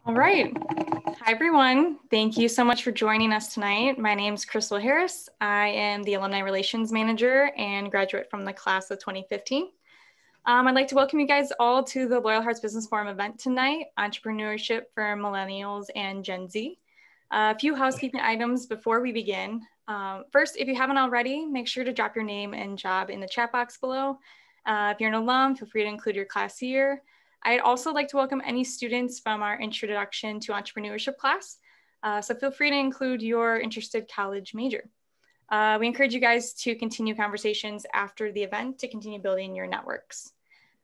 All right. Hi, everyone. Thank you so much for joining us tonight. My name is Crystal Harris. I am the Alumni Relations Manager and graduate from the class of 2015. I'd like to welcome you guys all to the Loyal Hearts Business Forum event tonight, Entrepreneurship for Millennials and Gen Z. A few housekeeping items before we begin. First, if you haven't already, make sure to drop your name and job in the chat box below. If you're an alum, feel free to include your class year. I'd also like to welcome any students from our Introduction to Entrepreneurship class. So feel free to include your interested college major. We encourage you guys to continue conversations after the event to continue building your networks.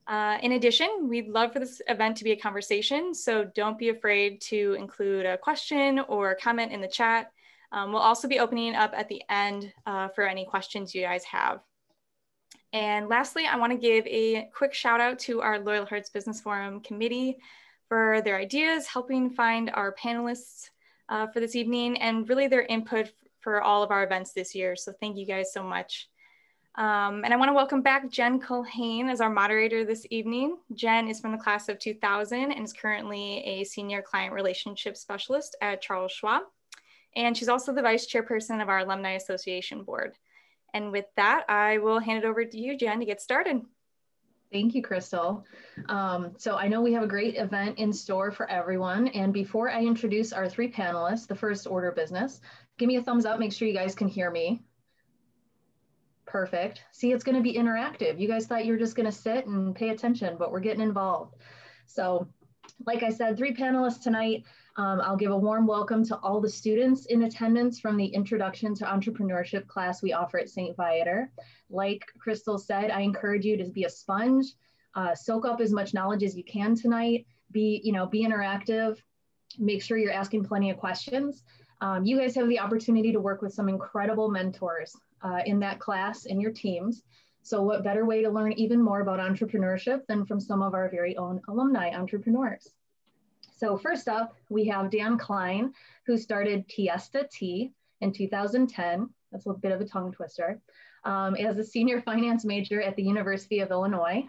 In addition, we'd love for this event to be a conversation, so don't be afraid to include a question or comment in the chat. We'll also be opening up at the end for any questions you guys have. And lastly, I want to give a quick shout out to our Loyal Hearts Business Forum committee for their ideas, helping find our panelists for this evening, and really their input for all of our events this year. So thank you guys so much. And I want to welcome back Jen Culhane as our moderator this evening. Jen is from the class of 2000 and is currently a senior client relationship specialist at Charles Schwab. And she's also the vice chairperson of our Alumni Association board. And with that, I will hand it over to you, Jen, to get started. Thank you, Crystal. So I know we have a great event in store for everyone. And before I introduce our three panelists, the first order of business, give me a thumbs up, make sure you guys can hear me. Perfect. See, it's going to be interactive. You guys thought you were just going to sit and pay attention, but we're getting involved. So like I said, three panelists tonight. I'll give a warm welcome to all the students in attendance from the Introduction to Entrepreneurship class we offer at St. Viator. Like Crystal said, I encourage you to be a sponge, soak up as much knowledge as you can tonight, be interactive, make sure you're asking plenty of questions. You guys have the opportunity to work with some incredible mentors in that class and your teams. So what better way to learn even more about entrepreneurship than from some of our very own alumni entrepreneurs. So first up, we have Dan Klein, who started Tiesta Tea in 2010. That's a bit of a tongue twister. As a senior finance major at the University of Illinois,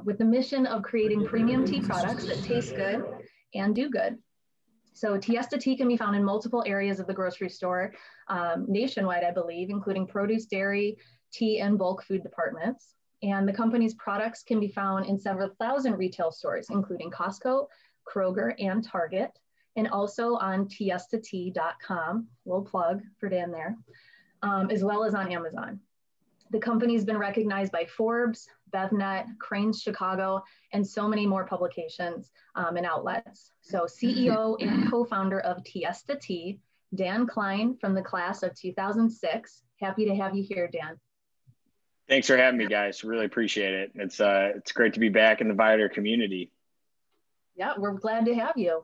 with the mission of creating premium tea products that taste good and do good. So Tiesta Tea can be found in multiple areas of the grocery store nationwide, I believe, including produce, dairy, tea, and bulk food departments. And the company's products can be found in several thousand retail stores, including Costco, Kroger, and Target, and also on tiestatea.com, little plug for Dan there, as well as on Amazon. The company's been recognized by Forbes, BevNet, Crain's Chicago, and so many more publications and outlets. So CEO and co-founder of Tiesta Tea, Dan Klein from the class of 2006. Happy to have you here, Dan. Thanks for having me, guys. Really appreciate it. It's great to be back in the Viator community. Yeah, we're glad to have you.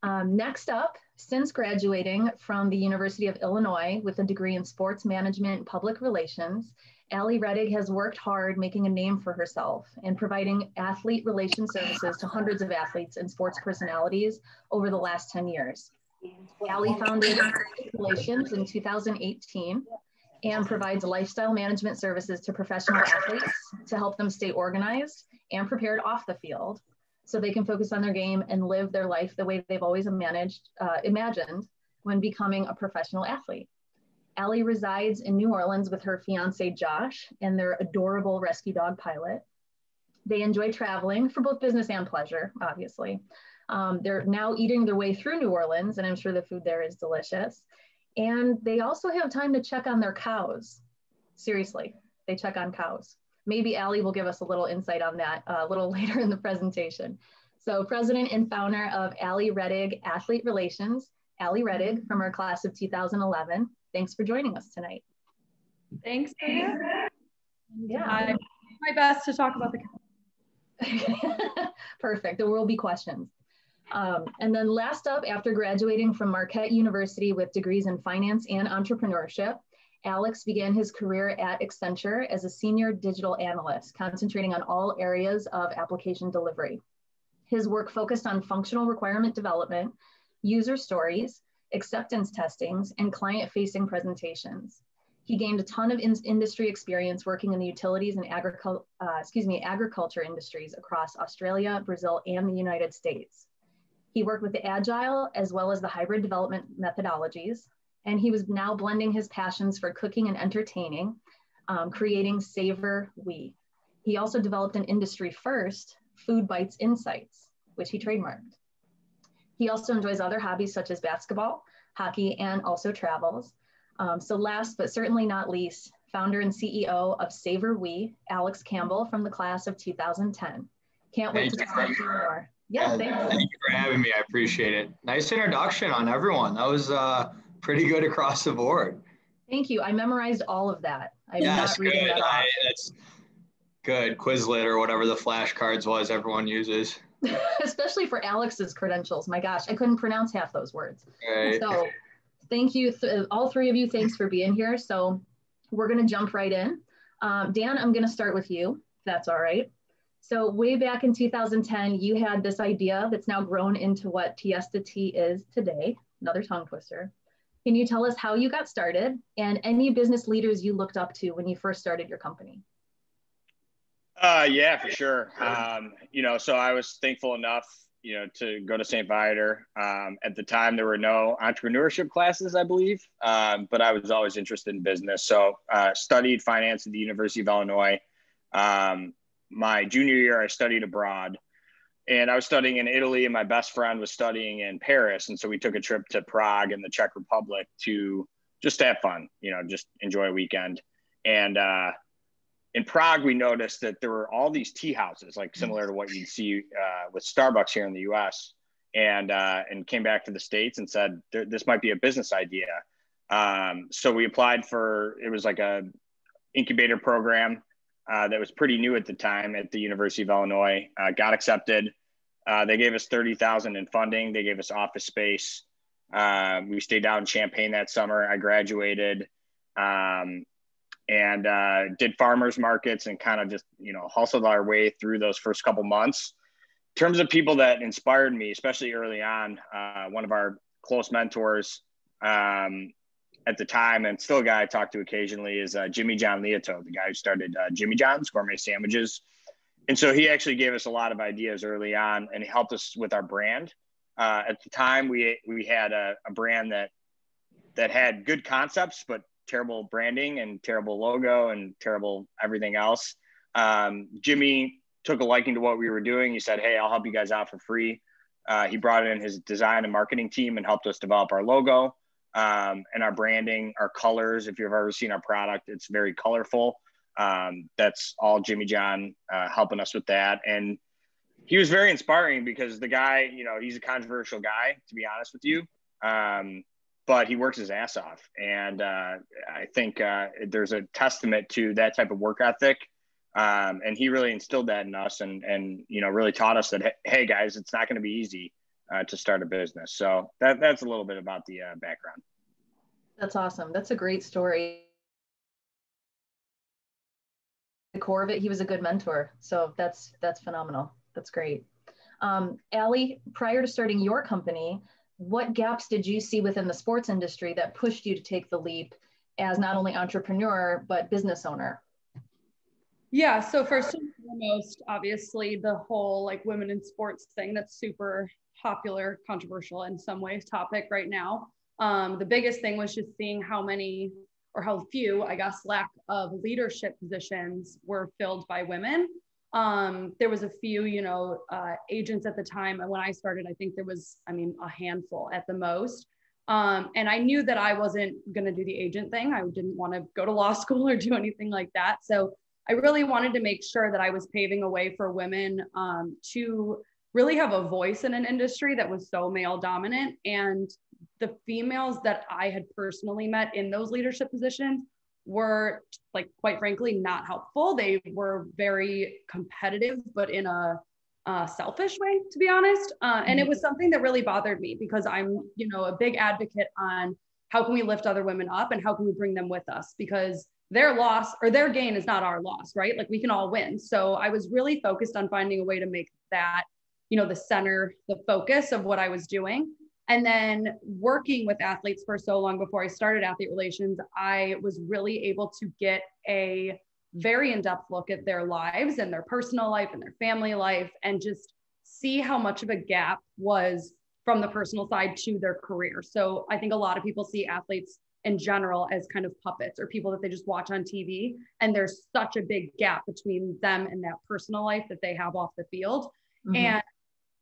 Next up, since graduating from the University of Illinois with a degree in sports management and public relations, Allie Reddig has worked hard making a name for herself and providing athlete relations services to hundreds of athletes and sports personalities over the last 10 years. Allie founded Relations in 2018 and provides lifestyle management services to professional athletes to help them stay organized and prepared off the field, so they can focus on their game and live their life the way they've always imagined when becoming a professional athlete. Allie resides in New Orleans with her fiance, Josh, and their adorable rescue dog, Pilot. They enjoy traveling for both business and pleasure, obviously. They're now eating their way through New Orleans, and I'm sure the food there is delicious. And they also have time to check on their cows. Seriously, they check on cows. Maybe Allie will give us a little insight on that a little later in the presentation. So president and founder of Allie Reddig Athlete Relations, Allie Reddig from our class of 2011. Thanks for joining us tonight. Thanks. Yeah. My best to talk about the Perfect, there will be questions. And then last up, after graduating from Marquette University with degrees in finance and entrepreneurship, Alex began his career at Accenture as a senior digital analyst, concentrating on all areas of application delivery. His work focused on functional requirement development, user stories, acceptance testings, and client-facing presentations. He gained a ton of industry experience working in the utilities and agriculture industries across Australia, Brazil, and the United States. He worked with the agile as well as the hybrid development methodologies, and he was now blending his passions for cooking and entertaining, creating Savor We. He also developed an industry first, Food Bites Insights, which he trademarked. He also enjoys other hobbies such as basketball, hockey, and also travels. So last but certainly not least, founder and CEO of Savor We, Alex Campbell from the class of 2010. Can't wait to talk to you more. Yeah, thank you. Thank you for having me. I appreciate it. Nice introduction on everyone. That was pretty good across the board. Thank you. I memorized all of that. I'm not reading that off. That's good. Quizlet or whatever the flashcards was everyone uses. Especially for Alex's credentials. My gosh, I couldn't pronounce half those words. Right. So thank you, all three of you. Thanks for being here. So we're going to jump right in. Dan, I'm going to start with you, if that's all right. So way back in 2010, you had this idea that's now grown into what Tiesta Tea is today, another tongue twister. Can you tell us how you got started and any business leaders you looked up to when you first started your company? Yeah, for sure. So I was thankful enough, to go to St. Viator. At the time, there were no entrepreneurship classes, I believe, but I was always interested in business. So studied finance at the University of Illinois. My junior year, I studied abroad, and I was studying in Italy, and my best friend was studying in Paris. And so we took a trip to Prague in the Czech Republic to just have fun, just enjoy a weekend. And in Prague, we noticed that there were all these tea houses, like similar to what you'd see with Starbucks here in the US, and came back to the States and said, this might be a business idea. So we applied it was like a incubator program that was pretty new at the time at the University of Illinois, got accepted. They gave us $30,000 in funding. They gave us office space. We stayed down in Champaign that summer. I graduated and did farmers markets and kind of just, hustled our way through those first couple months. In terms of people that inspired me, especially early on, one of our close mentors at the time, and still a guy I talk to occasionally, is Jimmy John Liato, the guy who started Jimmy John's Gourmet Sandwiches. And so he actually gave us a lot of ideas early on, and he helped us with our brand. At the time, we had a brand that had good concepts, but terrible branding and terrible logo and terrible everything else. Jimmy took a liking to what we were doing. He said, hey, I'll help you guys out for free. He brought in his design and marketing team and helped us develop our logo and our branding, our colors. If you've ever seen our product, it's very colorful. That's all Jimmy John helping us with that. And he was very inspiring because the guy, he's a controversial guy, to be honest with you. But he works his ass off. And I think there's a testament to that type of work ethic. And he really instilled that in us and really taught us that, hey guys, it's not going to be easy to start a business. So that's a little bit about the background. That's awesome. That's a great story. The core of it, he was a good mentor. So that's phenomenal. That's great. Allie, prior to starting your company, what gaps did you see within the sports industry that pushed you to take the leap as not only entrepreneur, but business owner? Yeah, so first and foremost, obviously the whole women in sports thing that's super popular, controversial in some ways topic right now. The biggest thing was just seeing how many or how few, I guess, lack of leadership positions were filled by women. There was a few, agents at the time. And when I started, I think there was, a handful at the most. And I knew that I wasn't going to do the agent thing. I didn't want to go to law school or do anything like that. So I really wanted to make sure that I was paving a way for women to really have a voice in an industry that was so male dominant. And the females that I had personally met in those leadership positions were, quite frankly, not helpful. They were very competitive, but in a selfish way, to be honest. And it was something that really bothered me because I'm, a big advocate on how can we lift other women up and how can we bring them with us, because their loss or their gain is not our loss, right? We can all win. So I was really focused on finding a way to make that, the center, the focus of what I was doing. And then working with athletes for so long before I started athlete relations, I was really able to get a very in-depth look at their lives and their personal life and their family life, and just see how much of a gap was from the personal side to their career. So I think a lot of people see athletes in general as kind of puppets or people that they just watch on TV. And there's such a big gap between them and that personal life that they have off the field. Mm-hmm. And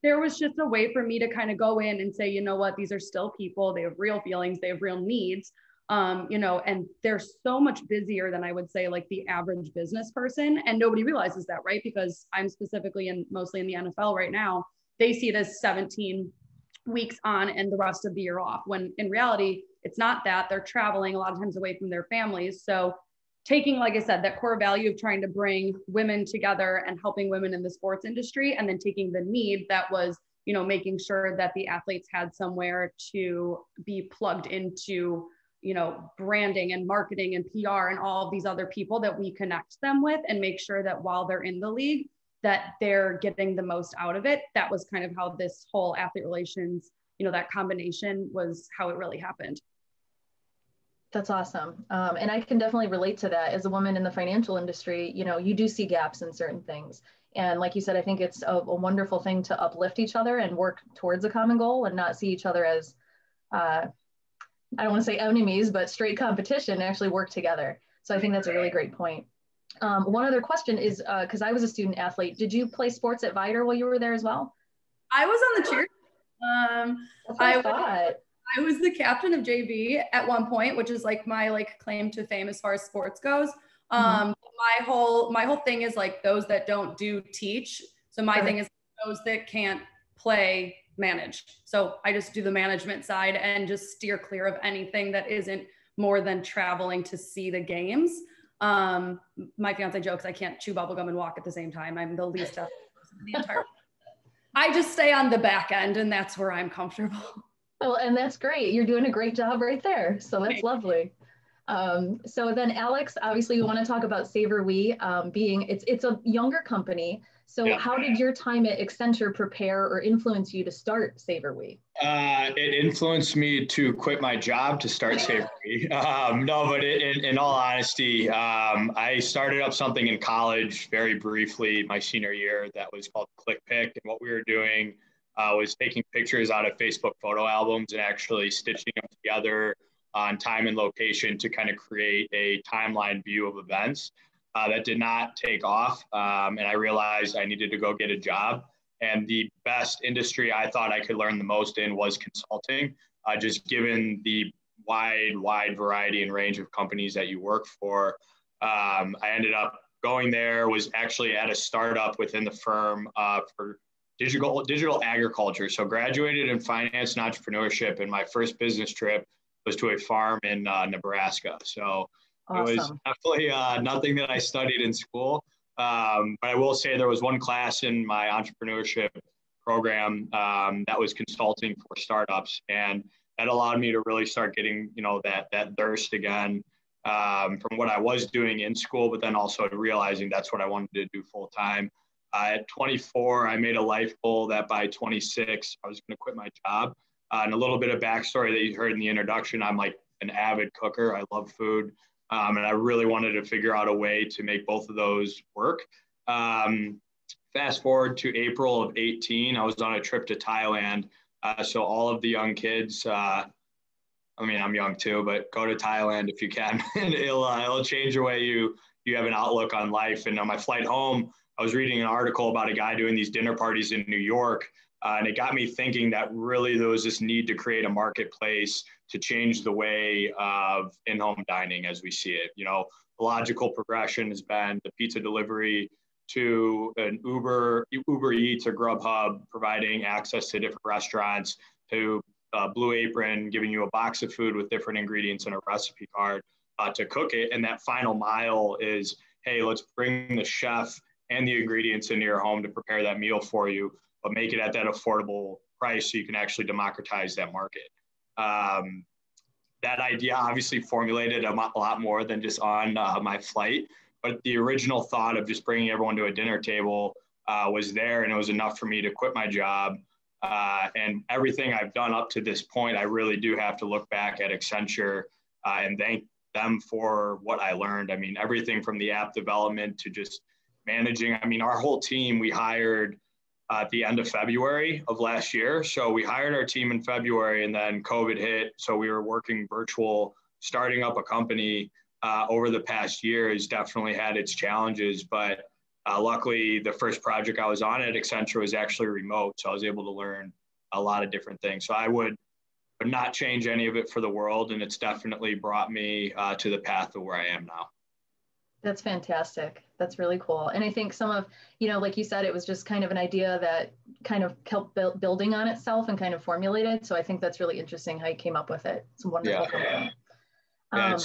there was just a way for me to kind of go in and say, you know what, these are still people. They have real feelings. They have real needs. You know, and they're so much busier than I would say like the average business person. And nobody realizes that, right? Because I'm specifically and mostly in the NFL right now, they see it as 17 weeks on and the rest of the year off, when in reality, it's not that. They're traveling a lot of times away from their families. So taking, like I said, that core value of trying to bring women together and helping women in the sports industry, and then taking the need that was, you know, making sure that the athletes had somewhere to be plugged into, you know, branding and marketing and PR and all of these other people that we connect them with, and make sure that while they're in the league, that they're getting the most out of it. That was kind of how this whole athlete relations, you know, that combination was how it really happened. That's awesome. And I can definitely relate to that. As a woman in the financial industry, you know, you do see gaps in certain things. And like you said, I think it's a wonderful thing to uplift each other and work towards a common goal, and not see each other as, I don't want to say enemies, but straight competition, and actually work together. So I think that's a really great point. One other question is, because I was a student athlete, did you play sports at Vider while you were there as well? I was on the cheer. I was the captain of JV at one point, which is like my like claim to fame as far as sports goes. My whole thing is like those that don't do teach. So my thing is those that can't play manage. So I just do the management side and just steer clear of anything that isn't more than traveling to see the games. My fiance jokes I can't chew bubblegum and walk at the same time. I'm the least athletic person in the entire I just stay on the back end, and that's where I'm comfortable. Well, and that's great. You're doing a great job right there. So that's lovely. So then Alex, obviously we want to talk about Savor We, it's a younger company. So how did your time at Accenture prepare or influence you to start Savor We? It influenced me to quit my job to start Savor We. No, but in all honesty, I started up something in college very briefly my senior year that was called Click Pick. And what we were doing was taking pictures out of Facebook photo albums and actually stitching them together on time and location to kind of create a timeline view of events. That did not take off. And I realized I needed to go get a job. And the best industry I thought I could learn the most in was consulting, just given the wide variety and range of companies that you work for. I ended up going there, was actually at a startup within the firm for digital agriculture. So graduated in finance and entrepreneurship. And my first business trip was to a farm in Nebraska. So awesome. It was definitely nothing that I studied in school. But I will say there was one class in my entrepreneurship program that was consulting for startups. And that allowed me to really start getting, you know, that thirst again from what I was doing in school, but then also realizing that's what I wanted to do full time. At 24, I made a life goal that by 26, I was going to quit my job. And a little bit of backstory that you heard in the introduction, I'm like an avid cooker. I love food. And I really wanted to figure out a way to make both of those work. Fast forward to April of 18, I was on a trip to Thailand. So all of the young kids, I mean, I'm young too, but go to Thailand if you can. And it'll change the way you have an outlook on life. And on my flight home, I was reading an article about a guy doing these dinner parties in New York. And it got me thinking that really there was this need to create a marketplace to change the way of in-home dining as we see it. You know, the logical progression has been the pizza delivery to an Uber Eats or Grubhub, providing access to different restaurants, to Blue Apron, giving you a box of food with different ingredients and a recipe card to cook it. And that final mile is, hey, let's bring the chef and the ingredients into your home to prepare that meal for you, but make it at that affordable price so you can actually democratize that market. That idea obviously formulated a lot more than just on my flight, but the original thought of just bringing everyone to a dinner table was there, and it was enough for me to quit my job. And everything I've done up to this point, I really do have to look back at Accenture and thank them for what I learned. I mean, everything from the app development to just managing. I mean, our whole team, we hired at the end of February of last year. So we hired our team in February, and then COVID hit. So we were working virtual. Starting up a company over the past year has definitely had its challenges, but luckily the first project I was on at Accenture was actually remote. So I was able to learn a lot of different things. So I would not change any of it for the world. And it's definitely brought me to the path of where I am now. That's fantastic. That's really cool. And I think some of, like you said, it was just kind of an idea that kind of kept building on itself and kind of formulated. So I think that's really interesting how you came up with it. It's a wonderful company. Yeah,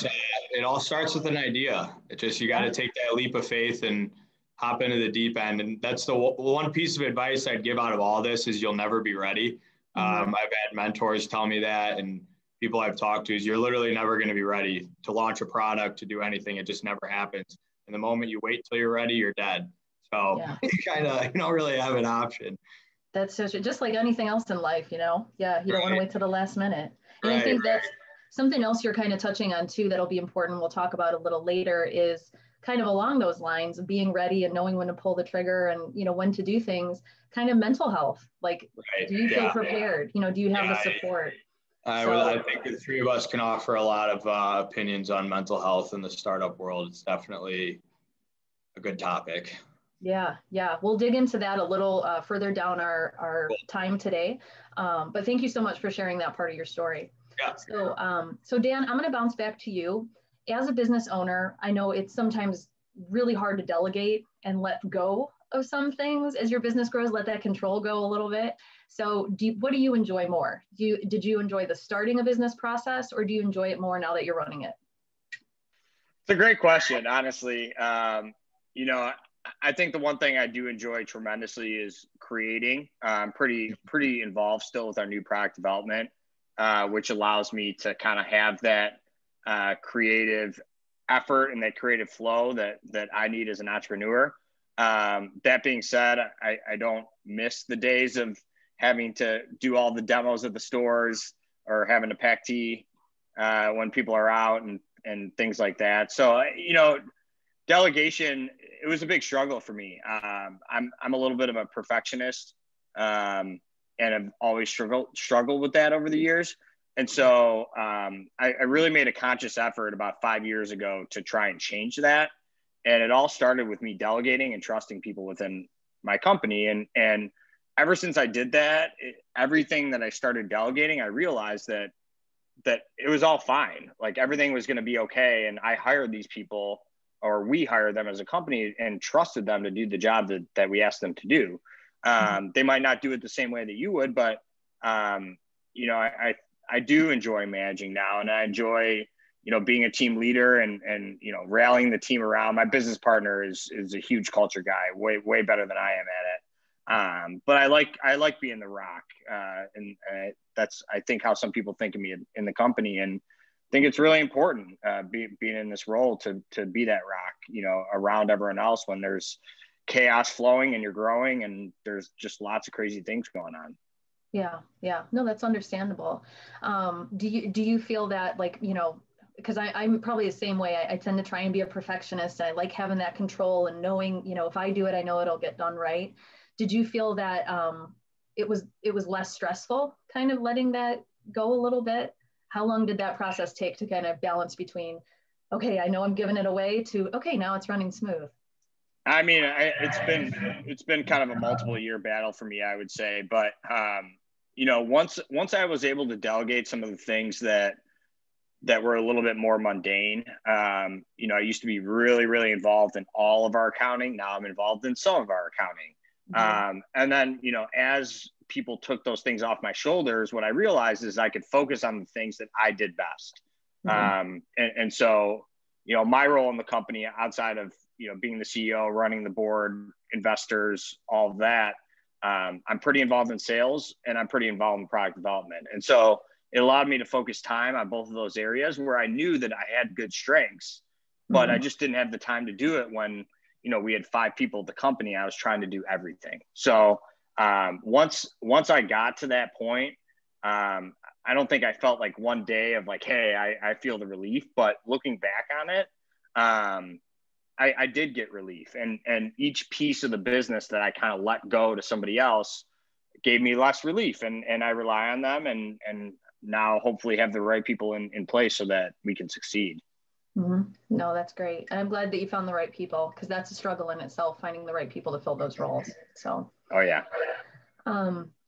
it all starts with an idea. You got to take that leap of faith and hop into the deep end. And that's the one piece of advice I'd give out of all this is you'll never be ready. I've had mentors tell me that, and people I've talked to is you're literally never going to be ready to launch a product, to do anything. It just never happens. And the moment you wait till you're ready, you're dead. So you don't really have an option. That's so true. Just like anything else in life, you don't want to wait till the last minute. And I think that's something else you're kind of touching on too, that'll be important. We'll talk about a little later is kind of along those lines of being ready and knowing when to pull the trigger and, when to do things, kind of mental health. Like, do you feel prepared? Do you have the support? I think the three of us can offer a lot of opinions on mental health in the startup world. It's definitely a good topic. Yeah. We'll dig into that a little further down our time today. But thank you so much for sharing that part of your story. Yeah. So Dan, I'm going to bounce back to you. As a business owner, I know it's sometimes really hard to delegate and let go of some things as your business grows, let that control go a little bit. So what do you enjoy more? Did you enjoy the starting a business process, or do you enjoy it more now that you're running it? It's a great question, honestly. I think the one thing I do enjoy tremendously is creating. I'm pretty involved still with our new product development, which allows me to kind of have that creative effort and that creative flow that I need as an entrepreneur. That being said, I don't miss the days of having to do all the demos at the stores or having to pack tea when people are out and things like that. So, delegation, it was a big struggle for me. I'm a little bit of a perfectionist, and I've always struggled with that over the years. And so I really made a conscious effort about 5 years ago to try and change that. And it all started with me delegating and trusting people within my company. And ever since I did that, everything that I started delegating, I realized that it was all fine. Like everything was going to be okay. And I hired these people, or we hired them as a company and trusted them to do the job that we asked them to do. They might not do it the same way that you would, but I do enjoy managing now, and I enjoy, being a team leader and rallying the team around. My business partner is a huge culture guy, way better than I am at it. But I like being the rock, and that's, I think, how some people think of me in the company, and I think it's really important being in this role to be that rock, around everyone else when there's chaos flowing and you're growing and there's just lots of crazy things going on. Yeah. No, that's understandable. Do you feel that, like, because I'm probably the same way. I tend to try and be a perfectionist, and I like having that control and knowing, if I do it, I know it'll get done right. Did you feel that it was less stressful, kind of letting that go a little bit? How long did that process take to kind of balance between, okay, I know I'm giving it away, to, okay, now it's running smooth? I mean, it's been kind of a multiple year battle for me, I would say. But once I was able to delegate some of the things that were a little bit more mundane, I used to be really, really involved in all of our accounting. Now I'm involved in some of our accounting. And then, as people took those things off my shoulders, what I realized is I could focus on the things that I did best. And so, my role in the company outside of, being the CEO, running the board, investors, all of that, I'm pretty involved in sales, and I'm pretty involved in product development. And so it allowed me to focus time on both of those areas where I knew that I had good strengths, but I just didn't have the time to do it when, we had 5 people at the company. I was trying to do everything. So once I got to that point, I don't think I felt like one day of like, hey, I feel the relief, but looking back on it, I did get relief, and each piece of the business that I kind of let go to somebody else gave me less relief, and I rely on them, and now hopefully have the right people in place so that we can succeed. Mm-hmm. No, that's great. And I'm glad that you found the right people, because that's a struggle in itself, finding the right people to fill those roles. So, oh yeah.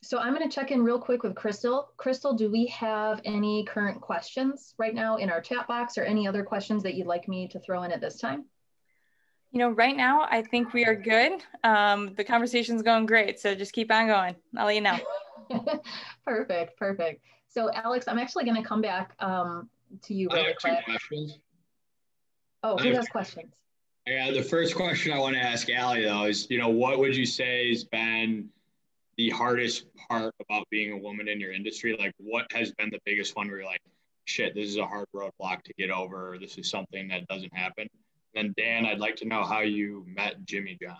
So I'm going to check in real quick with Crystal. Crystal, do we have any current questions right now in our chat box, or any other questions that you'd like me to throw in at this time? You know, right now, I think we are good. The conversation's going great. So just keep on going. I'll let you know. Perfect. Perfect. So Alex, I'm actually going to come back to you really quick. I have 2 questions. Oh, who has questions? Yeah, the first question I want to ask Allie, though, is, you know, what would you say has been the hardest part about being a woman in your industry? Like, what has been the biggest one where you're like, shit, this is a hard roadblock to get over, or this is something that doesn't happen? And then Dan, I'd like to know how you met Jimmy John.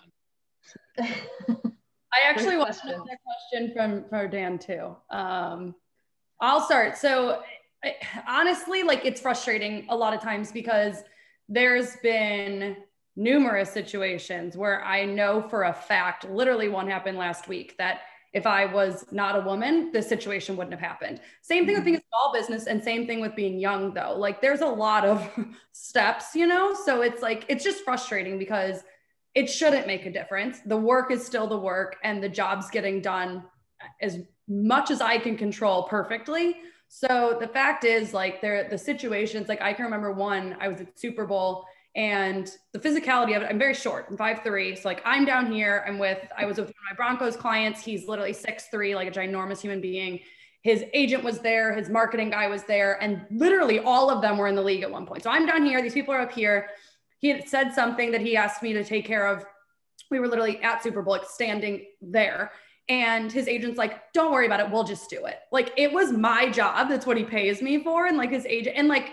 I actually want to know that question from Dan too. I'll start. So honestly, like, it's frustrating a lot of times, because there's been numerous situations where I know for a fact, literally one happened last week, that if I was not a woman, this situation wouldn't have happened. Same thing with being a small business, and same thing with being young though. Like, there's a lot of steps, you know? So it's like, it's just frustrating, because it shouldn't make a difference. The work is still the work, and the job's getting done as much as I can control perfectly. So the fact is, like, the situations, like, I can remember one, I was at Super Bowl, and the physicality of it, I'm very short, I'm 5'3". So like, I'm down here, I was with one of my Broncos clients. He's literally 6'3", like a ginormous human being. His agent was there, his marketing guy was there, and literally all of them were in the league at one point. So I'm down here, these people are up here. He had said something that he asked me to take care of. We were literally at Super Bowl, like, standing there. And his agent's like, don't worry about it, we'll just do it. Like, it was my job, that's what he pays me for. And like, his agent, and like,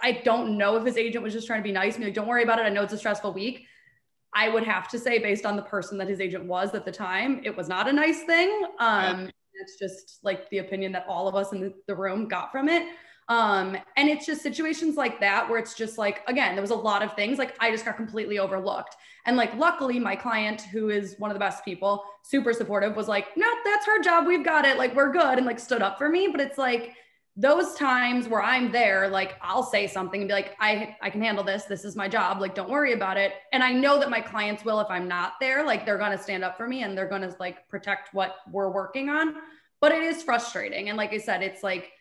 I don't know if his agent was just trying to be nice and be like, don't worry about it, I know it's a stressful week. I would have to say, based on the person that his agent was at the time, it was not a nice thing. It's just like the opinion that all of us in the room got from it. And it's just situations like that where it's just like, again, there was a lot of things, like, I just got completely overlooked. And like, luckily my client, who is one of the best people, super supportive, was like, nope, that's her job, we've got it, like, we're good, and like, stood up for me. But it's like, those times where I'm there, like, I'll say something and be like, I can handle this. This is my job. Like, don't worry about it. And I know that my clients will, if I'm not there, like, they're going to stand up for me, and they're going to like protect what we're working on. But it is frustrating. And like I said, it's like,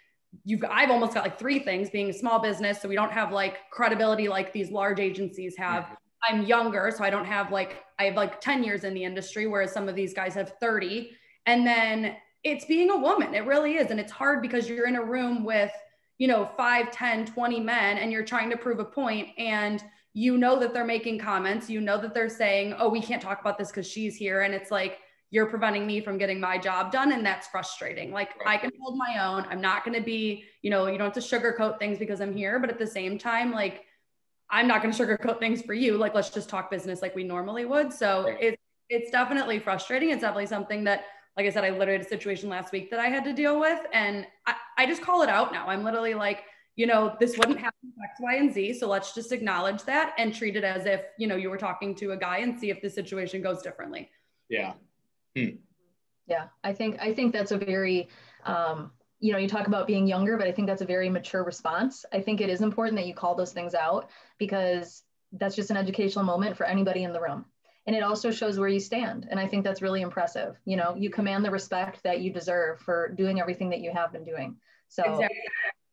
I've almost got like 3 things, being a small business. So we don't have like credibility like these large agencies have. I'm younger, so I have like 10 years in the industry, whereas some of these guys have 30. And then it's being a woman. It really is. And it's hard, because you're in a room with, you know, 5, 10, 20 men, and you're trying to prove a point, and you know that they're making comments, you know that they're saying, oh, we can't talk about this because she's here. And it's like, you're preventing me from getting my job done. And that's frustrating. Like, I can hold my own. I'm not going to be, you know, you don't have to sugarcoat things because I'm here. But at the same time, like, I'm not going to sugarcoat things for you. Like, let's just talk business like we normally would. So it's definitely frustrating. It's definitely something that, like I said, I literally had a situation last week that I had to deal with. And I just call it out now. I'm literally like, you know, this wouldn't happen X, Y, and Z. So let's just acknowledge that and treat it as if, you know, you were talking to a guy, and see if the situation goes differently. Yeah. Yeah, I think that's a very, you know, you talk about being younger, but I think that's a very mature response. I think it is important that you call those things out, because that's just an educational moment for anybody in the room. And it also shows where you stand. And I think that's really impressive. You know, you command the respect that you deserve for doing everything that you have been doing. So exactly.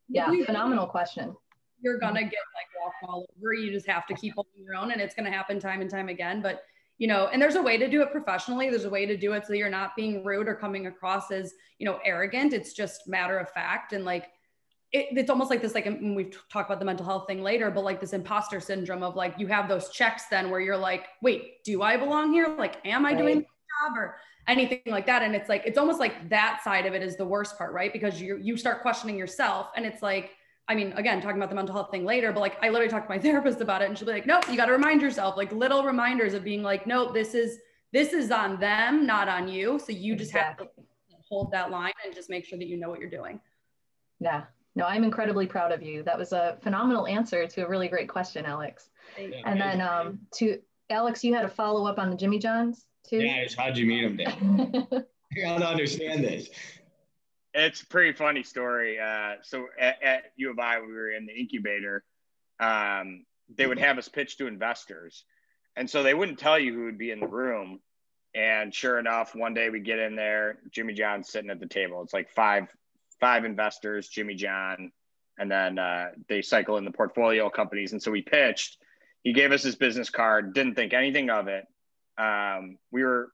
Yeah, phenomenal question. You're gonna get like walked all over. You just have to keep holding your own, and it's gonna happen time and time again. But you know, and there's a way to do it professionally. There's a way to do it so you're not being rude or coming across as, you know, arrogant. It's just matter of fact. And like, it's almost like this, like, and we've talked about the mental health thing later, but like this imposter syndrome of like, you have those checks then where you're like, wait, do I belong here? Like, am I doing the job or anything like that? And it's like, it's almost like that side of it is the worst part, right? Because you start questioning yourself, and it's like, I mean, again, talking about the mental health thing later, but like, I literally talked to my therapist about it, and she'll be like, nope, you got to remind yourself, like little reminders of being like, nope, this is on them, not on you. So you just have to hold that line and just make sure that you know what you're doing. Yeah. No, I'm incredibly proud of you. That was a phenomenal answer to a really great question, Alex. And then to Alex, you had a follow up on the Jimmy Johns too? Yeah, how'd you meet him, Dan? I gotta understand this. It's a pretty funny story. So at U of I, we were in the incubator. They would have us pitch to investors. And so they wouldn't tell you who would be in the room. And sure enough, one day we get in there, Jimmy John's sitting at the table. It's like five investors, Jimmy John, and then they cycle in the portfolio companies. And so we pitched. He gave us his business card, didn't think anything of it. We were,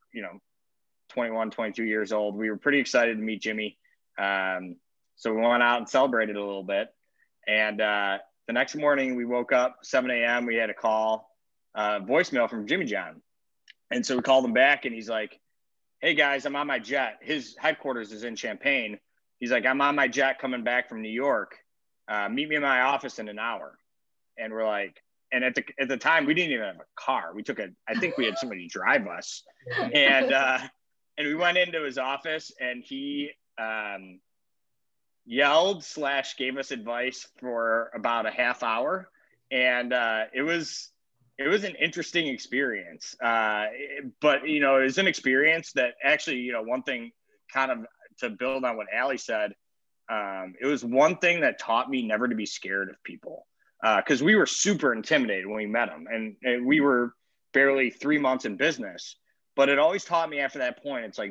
21, 22 years old. We were pretty excited to meet Jimmy. So we went out and celebrated a little bit. And the next morning we woke up 7 a.m. We had a call, voicemail from Jimmy John. And so we called him back and he's like, "Hey guys, I'm on my jet." His headquarters is in Champaign. He's like, "I'm on my jet coming back from New York. Meet me in my office in an hour." And we're like, and at the time we didn't even have a car. I think we had somebody drive us. And we went into his office and he yelled / gave us advice for about a half hour. And it was an interesting experience. But, it was an experience that actually, one thing kind of to build on what Allie said, it was one thing that taught me never to be scared of people. Because we were super intimidated when we met him. And we were barely 3 months in business. But it always taught me after that point, it's like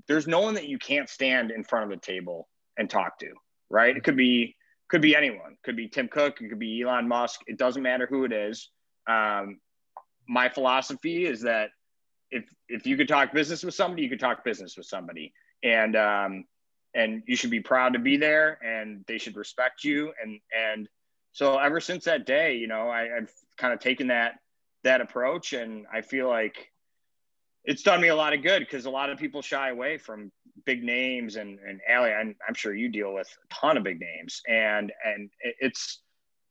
there's no one that you can't stand in front of the table and talk to, right? It could be anyone. It could be Tim Cook. It could be Elon Musk. It doesn't matter who it is. My philosophy is that if you could talk business with somebody, you could talk business with somebody. And you should be proud to be there and they should respect you. And so ever since that day, I've kind of taken that approach, and I feel like it's done me a lot of good because a lot of people shy away from big names and Allie, I'm sure you deal with a ton of big names. And it's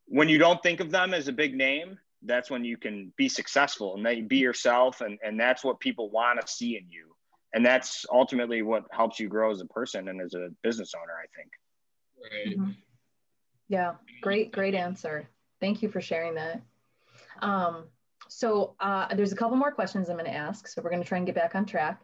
when you don't think of them as a big name, that's when you can be successful and they be yourself. And that's what people want to see in you. And that's ultimately what helps you grow as a person and as a business owner, I think. Right. Mm-hmm. Yeah, great answer. Thank you for sharing that. So there's a couple more questions I'm going to ask. So we're going to try and get back on track.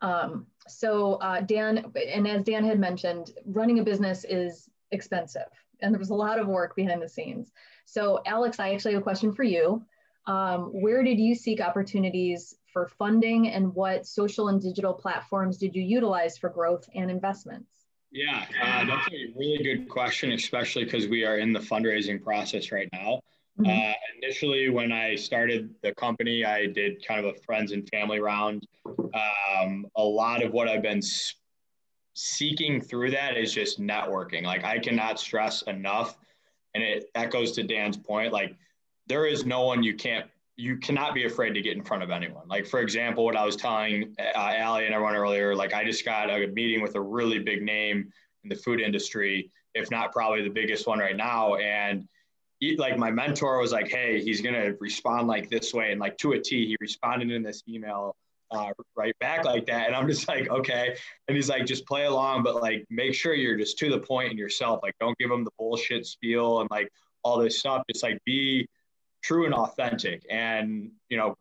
Dan, and as Dan had mentioned, running a business is expensive and there was a lot of work behind the scenes. So Alex, I actually have a question for you. Where did you seek opportunities for funding and what social and digital platforms did you utilize for growth and investments? Yeah, that's a really good question, especially because we are in the fundraising process right now. Mm-hmm. Initially, when I started the company, I did kind of a friends and family round. A lot of what I've been seeking through that is just networking. Like, I cannot stress enough, and it echoes to Dan's point, like there is no one you cannot be afraid to get in front of anyone. Like, for example, what I was telling Allie and everyone earlier, like I just got a meeting with a really big name in the food industry, if not probably the biggest one right now. And like my mentor was like, "Hey, he's going to respond like this way." And like to a T, he responded in this email right back like that. And I'm just like, okay. And he's like, just play along, but like, make sure you're just to the point in yourself. Like, don't give him the bullshit spiel and like all this stuff. Just like be true and authentic. And,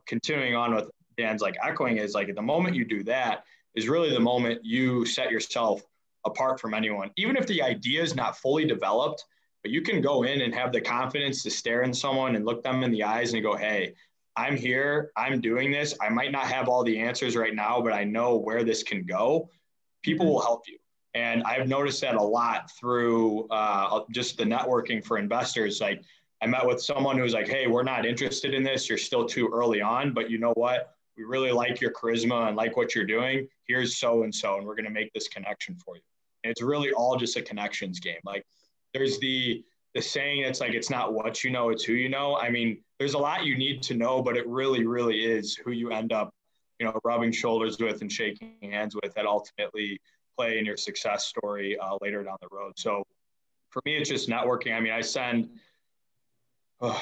continuing on with Dan's like echoing is like, at the moment you do that is really the moment you set yourself apart from anyone, even if the idea is not fully developed, but you can go in and have the confidence to stare in someone and look them in the eyes and go, "Hey, I'm here, I'm doing this. I might not have all the answers right now, but I know where this can go." People will help you. And I've noticed that a lot through just the networking for investors. Like, I met with someone who was like, "Hey, we're not interested in this. You're still too early on, but you know what? We really like your charisma and like what you're doing. Here's so-and-so, and we're going to make this connection for you." And it's really all just a connections game. Like, there's the saying, it's like, it's not what you know, it's who you know. I mean, there's a lot you need to know, but it really, really is who you end up, rubbing shoulders with and shaking hands with that ultimately play in your success story later down the road. So for me, it's just networking. I mean,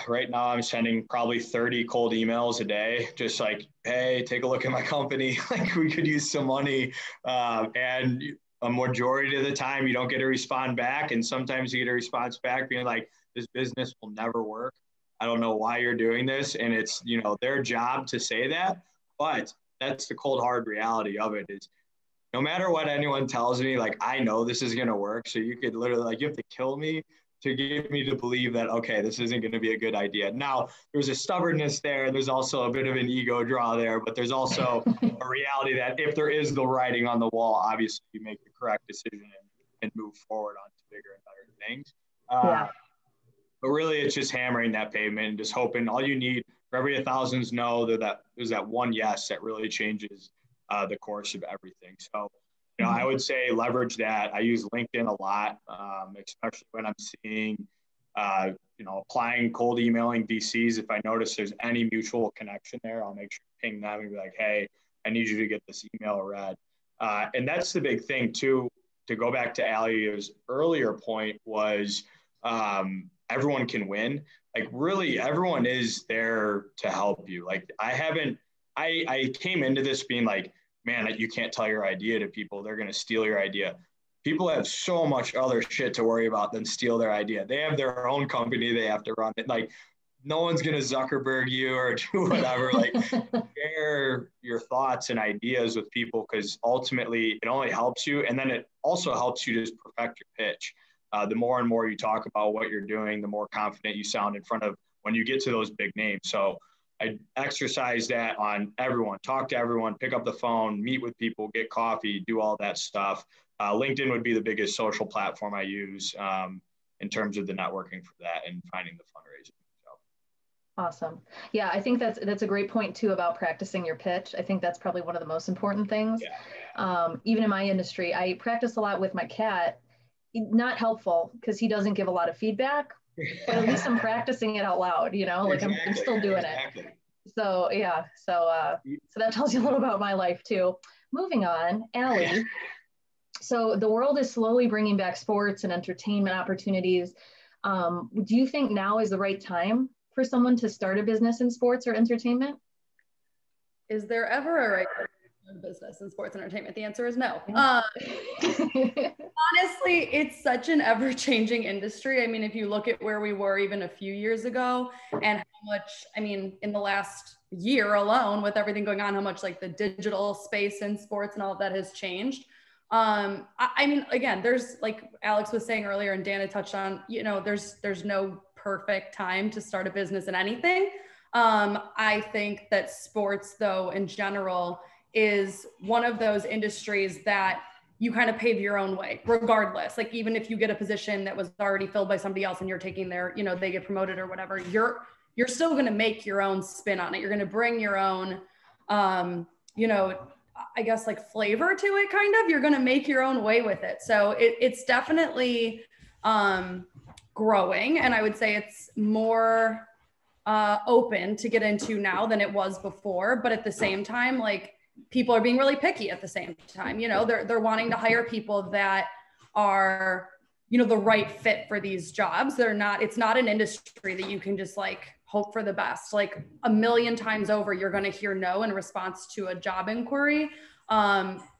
right now I'm sending probably 30 cold emails a day, just like, "Hey, take a look at my company. Like, we could use some money." And a majority of the time you don't get a respond back. And sometimes you get a response back being like, this business will never work. I don't know why you're doing this. And it's, you know, their job to say that, but that's the cold hard reality of it is no matter what anyone tells me, like, I know this is going to work. So you could literally, like, you have to kill me to get me to believe that, okay, this isn't going to be a good idea. Now, there's a stubbornness there. There's also a bit of an ego draw there, but there's also a reality that if there is the writing on the wall, obviously you make the correct decision and move forward on to bigger and better things. But really, it's just hammering that pavement and just hoping all you need for every 1,000 no, that there's that one yes that really changes the course of everything. So, you know, I would say leverage that. I use LinkedIn a lot, especially when I'm seeing, you know, applying, cold emailing VCs. If I notice there's any mutual connection there, I'll make sure to ping them and be like, hey, I need you to get this email read. And that's the big thing too, to go back to Allie's earlier point was everyone can win. Like really everyone is there to help you. Like I came into this being like, man, you can't tell your idea to people. They're going to steal your idea. People have so much other shit to worry about than steal their idea. They have their own company they have to run. Like, no one's going to Zuckerberg you or do whatever. Like, share your thoughts and ideas with people because ultimately it only helps you. And then it also helps you just perfect your pitch. The more and more you talk about what you're doing, the more confident you sound in front of when you get to those big names. So I exercise that on everyone, talk to everyone, pick up the phone, meet with people, get coffee, do all that stuff. LinkedIn would be the biggest social platform I use in terms of the networking for that and finding the fundraising. So. Awesome. Yeah, I think that's a great point too about practicing your pitch. I think that's probably one of the most important things. Yeah. Even in my industry, I practice a lot with my cat. Not helpful because he doesn't give a lot of feedback. But at least I'm practicing it out loud, you know, like I'm still doing it. So, yeah. So that tells you a little about my life too. Moving on, Allie. So the world is slowly bringing back sports and entertainment opportunities. Do you think now is the right time for someone to start a business in sports or entertainment? Is there ever a right time to business in sports and entertainment? The answer is no. Honestly, it's such an ever-changing industry. I mean, if you look at where we were even a few years ago and how much, I mean, in the last year alone with everything going on, how much like the digital space in sports and all of that has changed. I mean, again, there's like Alex was saying earlier and Dana touched on, you know, there's no perfect time to start a business in anything. I think that sports though, in general, is one of those industries that you kind of pave your own way regardless. Like even if you get a position that was already filled by somebody else and you're taking their, you know, they get promoted or whatever, you're still going to make your own spin on it. You're going to bring your own, you know, I guess like flavor to it kind of, you're going to make your own way with it. So it's definitely growing. And I would say it's more open to get into now than it was before. But at the same time, like, people are being really picky at the same time. You know, they're wanting to hire people that are, you know, the right fit for these jobs. It's not an industry that you can just like hope for the best. Like a million times over, you're going to hear no in response to a job inquiry.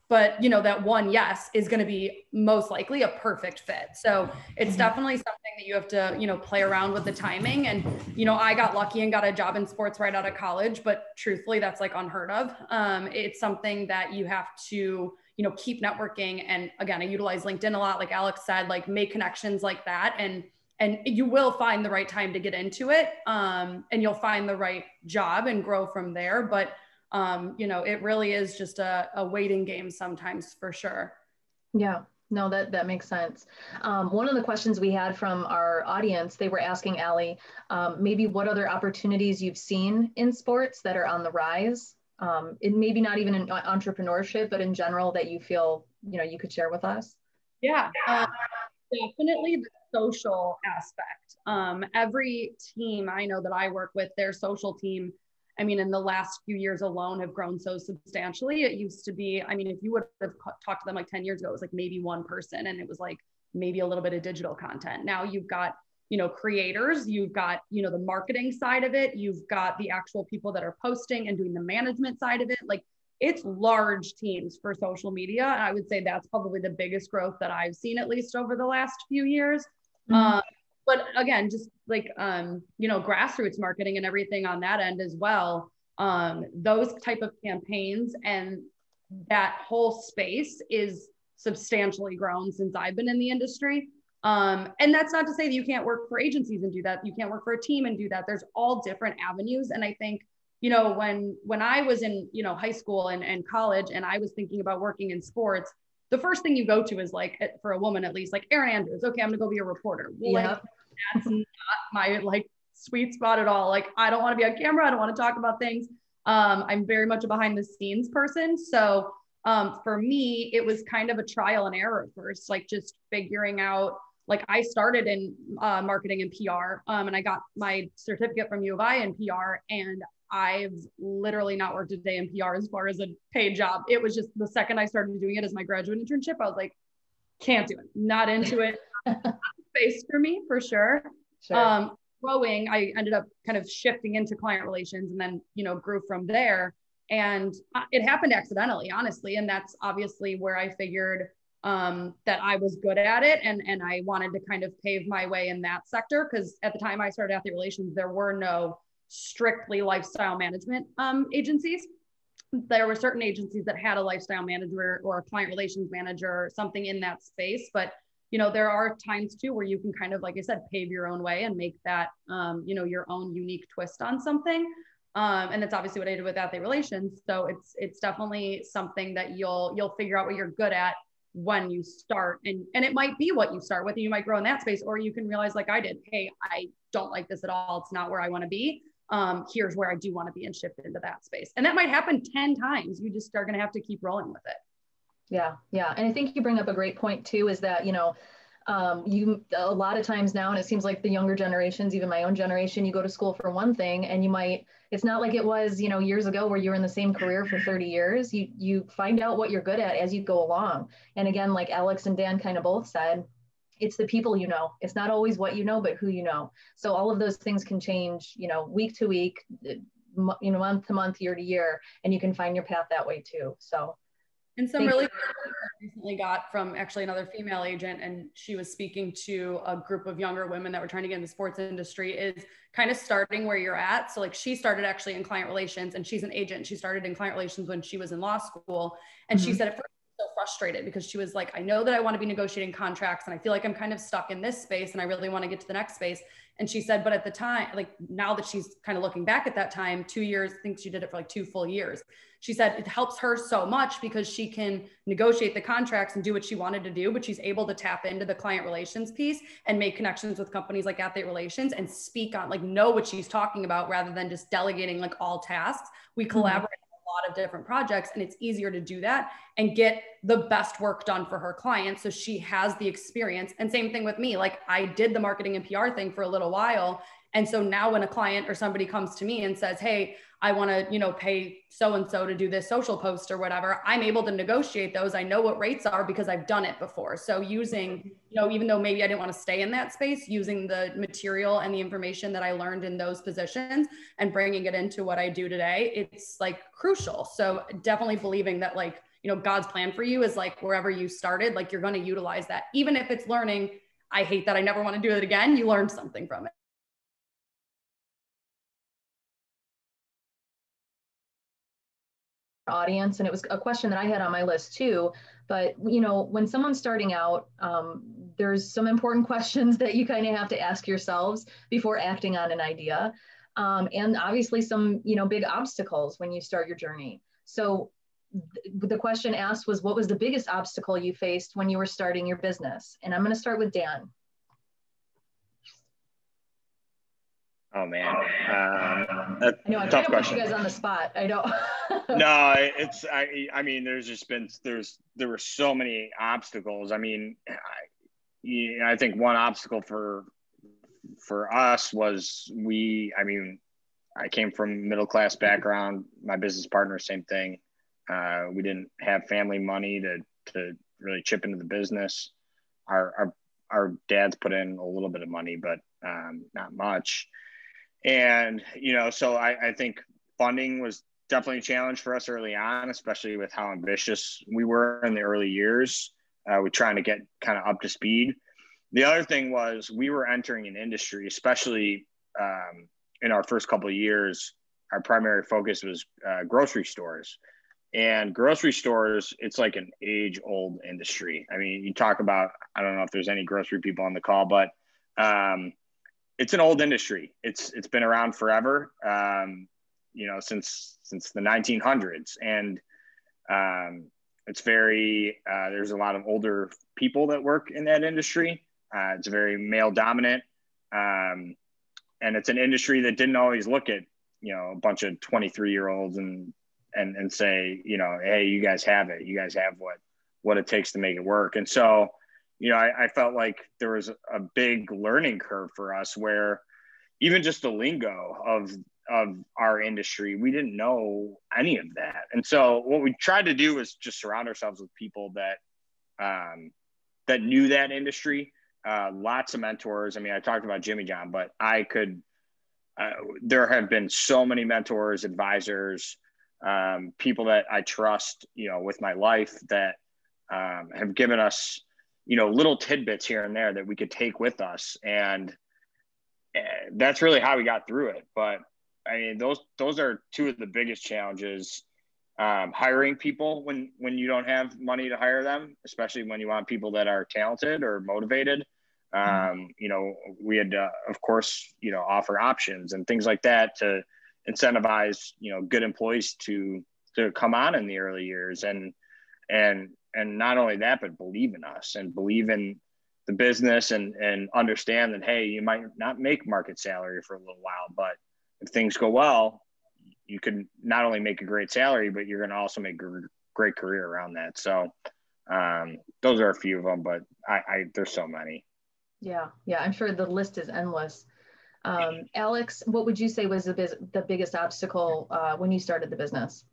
But you know, that one yes is going to be most likely a perfect fit. So it's definitely something that you have to, you know, play around with the timing. And, you know, I got lucky and got a job in sports right out of college, but truthfully, that's like unheard of. It's something that you have to, you know, keep networking. And again, I utilize LinkedIn a lot, like Alex said, like make connections like that. And you will find the right time to get into it. And you'll find the right job and grow from there. But you know, it really is just a waiting game sometimes for sure. Yeah, no, that makes sense. One of the questions we had from our audience, they were asking Allie, maybe what other opportunities you've seen in sports that are on the rise, and maybe not even in entrepreneurship, but in general that you feel, you know, you could share with us. Yeah, definitely the social aspect. Every team I know that I work with, their social team, I mean, in the last few years alone have grown so substantially. It used to be, I mean, if you would have talked to them like 10 years ago, it was like maybe one person and it was like maybe a little bit of digital content. Now you've got, you know, creators, you've got, you know, the marketing side of it, you've got the actual people that are posting and doing the management side of it. Like it's large teams for social media. And I would say that's probably the biggest growth that I've seen, at least over the last few years. But again, just like, grassroots marketing and everything on that end as well. Those type of campaigns and that whole space is substantially grown since I've been in the industry. And that's not to say that you can't work for agencies and do that. You can't work for a team and do that. There's all different avenues. And I think, when I was in, high school and college, and I was thinking about working in sports, the first thing you go to is like, for a woman, at least, like Erin Andrews. Okay, I'm gonna go be a reporter. Like, that's not my like sweet spot at all. Like, I don't want to be on camera. I don't want to talk about things. I'm very much a behind the scenes person. So for me, it was kind of a trial and error at first, like just figuring out, like I started in marketing and PR, and I got my certificate from U of I in PR, and I've literally not worked a day in PR as far as a paid job. It was just the second I started doing it as my graduate internship, I was like, can't do it, not into it. Space for me, for sure. Growing, I ended up kind of shifting into client relations, and then, grew from there. And it happened accidentally, honestly. And that's obviously where I figured that I was good at it. And I wanted to kind of pave my way in that sector. Because at the time I started athlete relations, there were no strictly lifestyle management agencies. There were certain agencies that had a lifestyle manager or a client relations manager or something in that space. But, there are times too where you can kind of, like I said, pave your own way and make that, your own unique twist on something. And that's obviously what I did with athlete relations. So it's definitely something that you'll figure out what you're good at when you start, and it might be what you start with, and you might grow in that space, or you can realize, like I did, hey, I don't like this at all. It's not where I want to be. Here's where I do want to be, and shift into that space. And that might happen 10 times. You just are going to have to keep rolling with it. Yeah. And I think you bring up a great point too, is that, you a lot of times now, and it seems like the younger generations, even my own generation, you go to school for one thing, and it's not like it was, years ago where you were in the same career for 30 years. You find out what you're good at as you go along. And again, like Alex and Dan kind of both said, it's the people it's not always what but who So all of those things can change, week to week, month to month, year to year, and you can find your path that way too. So. And some really good I recently got from actually another female agent, and she was speaking to a group of younger women that were trying to get in the sports industry, is kind of starting where you're at. So like, she started actually in client relations, and she's an agent. She started in client relations when she was in law school. And she said at first she was so frustrated because she was like, I know that I want to be negotiating contracts, and I feel like I'm kind of stuck in this space, and I really want to get to the next space. And she said, but at the time, like now that she's kind of looking back at that time, 2 years, I think she did it for like 2 full years. She said it helps her so much because she can negotiate the contracts and do what she wanted to do, but she's able to tap into the client relations piece and make connections with companies like athlete relations and speak on, like, know what she's talking about rather than just delegating like all tasks. We collaborate on a lot of different projects, and it's easier to do that and get the best work done for her clients. So she has the experience. And same thing with me. Like, I did the marketing and PR thing for a little while. And so now when a client or somebody comes to me and says, hey, I want to, pay so-and-so to do this social post or whatever, I'm able to negotiate those. I know what rates are because I've done it before. So using, even though maybe I didn't want to stay in that space, using the material and the information that I learned in those positions and bringing it into what I do today, it's like crucial. So definitely believing that, like, God's plan for you is like wherever you started, like you're going to utilize that. Even if it's learning, I hate that, I never want to do it again. You learned something from it. Audience, and it was a question that I had on my list too. But when someone's starting out, there's some important questions that you kind of have to ask yourselves before acting on an idea, and obviously some big obstacles when you start your journey. So the question asked was, what was the biggest obstacle you faced when you were starting your business? And I'm going to start with Dan. Oh man, I know I tough put question. you guys on the spot. I don't. No, I mean, there were so many obstacles. I mean, I think one obstacle for us was I came from middle class background. My business partner, same thing. We didn't have family money to really chip into the business. Our dads put in a little bit of money, but not much. And, so I think funding was definitely a challenge for us early on, especially with how ambitious we were in the early years. We're trying to get kind of up to speed. The other thing was we were entering an industry, especially in our first couple of years, our primary focus was grocery stores. And grocery stores, it's like an age-old industry. I mean, you talk about, I don't know if there's any grocery people on the call, but it's an old industry. It's been around forever, since the 1900s. And it's very, there's a lot of older people that work in that industry. It's very male dominant. And it's an industry that didn't always look at, a bunch of 23-year-olds and say, hey, you guys have it. You guys have what it takes to make it work. And so, I felt like there was a big learning curve for us where even just the lingo of our industry, we didn't know any of that. And so what we tried to do was just surround ourselves with people that knew that industry. Lots of mentors. I mean, I talked about Jimmy John, but there have been so many mentors, advisors, people that I trust, with my life that have given us, little tidbits here and there that we could take with us. And that's really how we got through it. But I mean, those are two of the biggest challenges, hiring people when you don't have money to hire them, especially when you want people that are talented or motivated. We had to, of course, offer options and things like that to incentivize, good employees to come on in the early years and not only that, but believe in us and believe in the business and understand that, hey, you might not make market salary for a little while, but if things go well, you can not only make a great salary, but you're going to also make a great career around that. So those are a few of them, but there's so many. Yeah. I'm sure the list is endless. Alex, what would you say was the biggest obstacle when you started the business?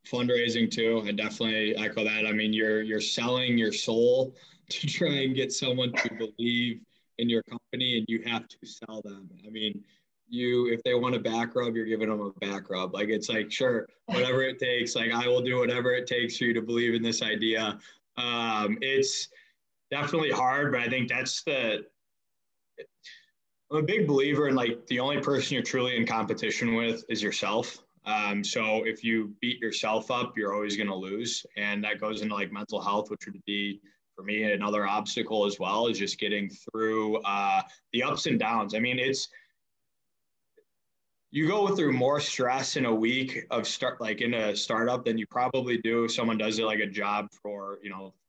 Fundraising too. I definitely echo that. I mean, you're selling your soul to try and get someone to believe in your company, and you have to sell them. I mean, if they want a back rub, you're giving them a back rub. Like, it's like, sure, whatever it takes. Like, I will do whatever it takes for you to believe in this idea. It's definitely hard, but I think I'm a big believer in, like, the only person you're truly in competition with is yourself. So if you beat yourself up, you're always going to lose. And that goes into, like, mental health, which would be, for me, another obstacle as well, is just getting through the ups and downs. I mean, you go through more stress in a week of in a startup than you probably do if someone does it like a job for,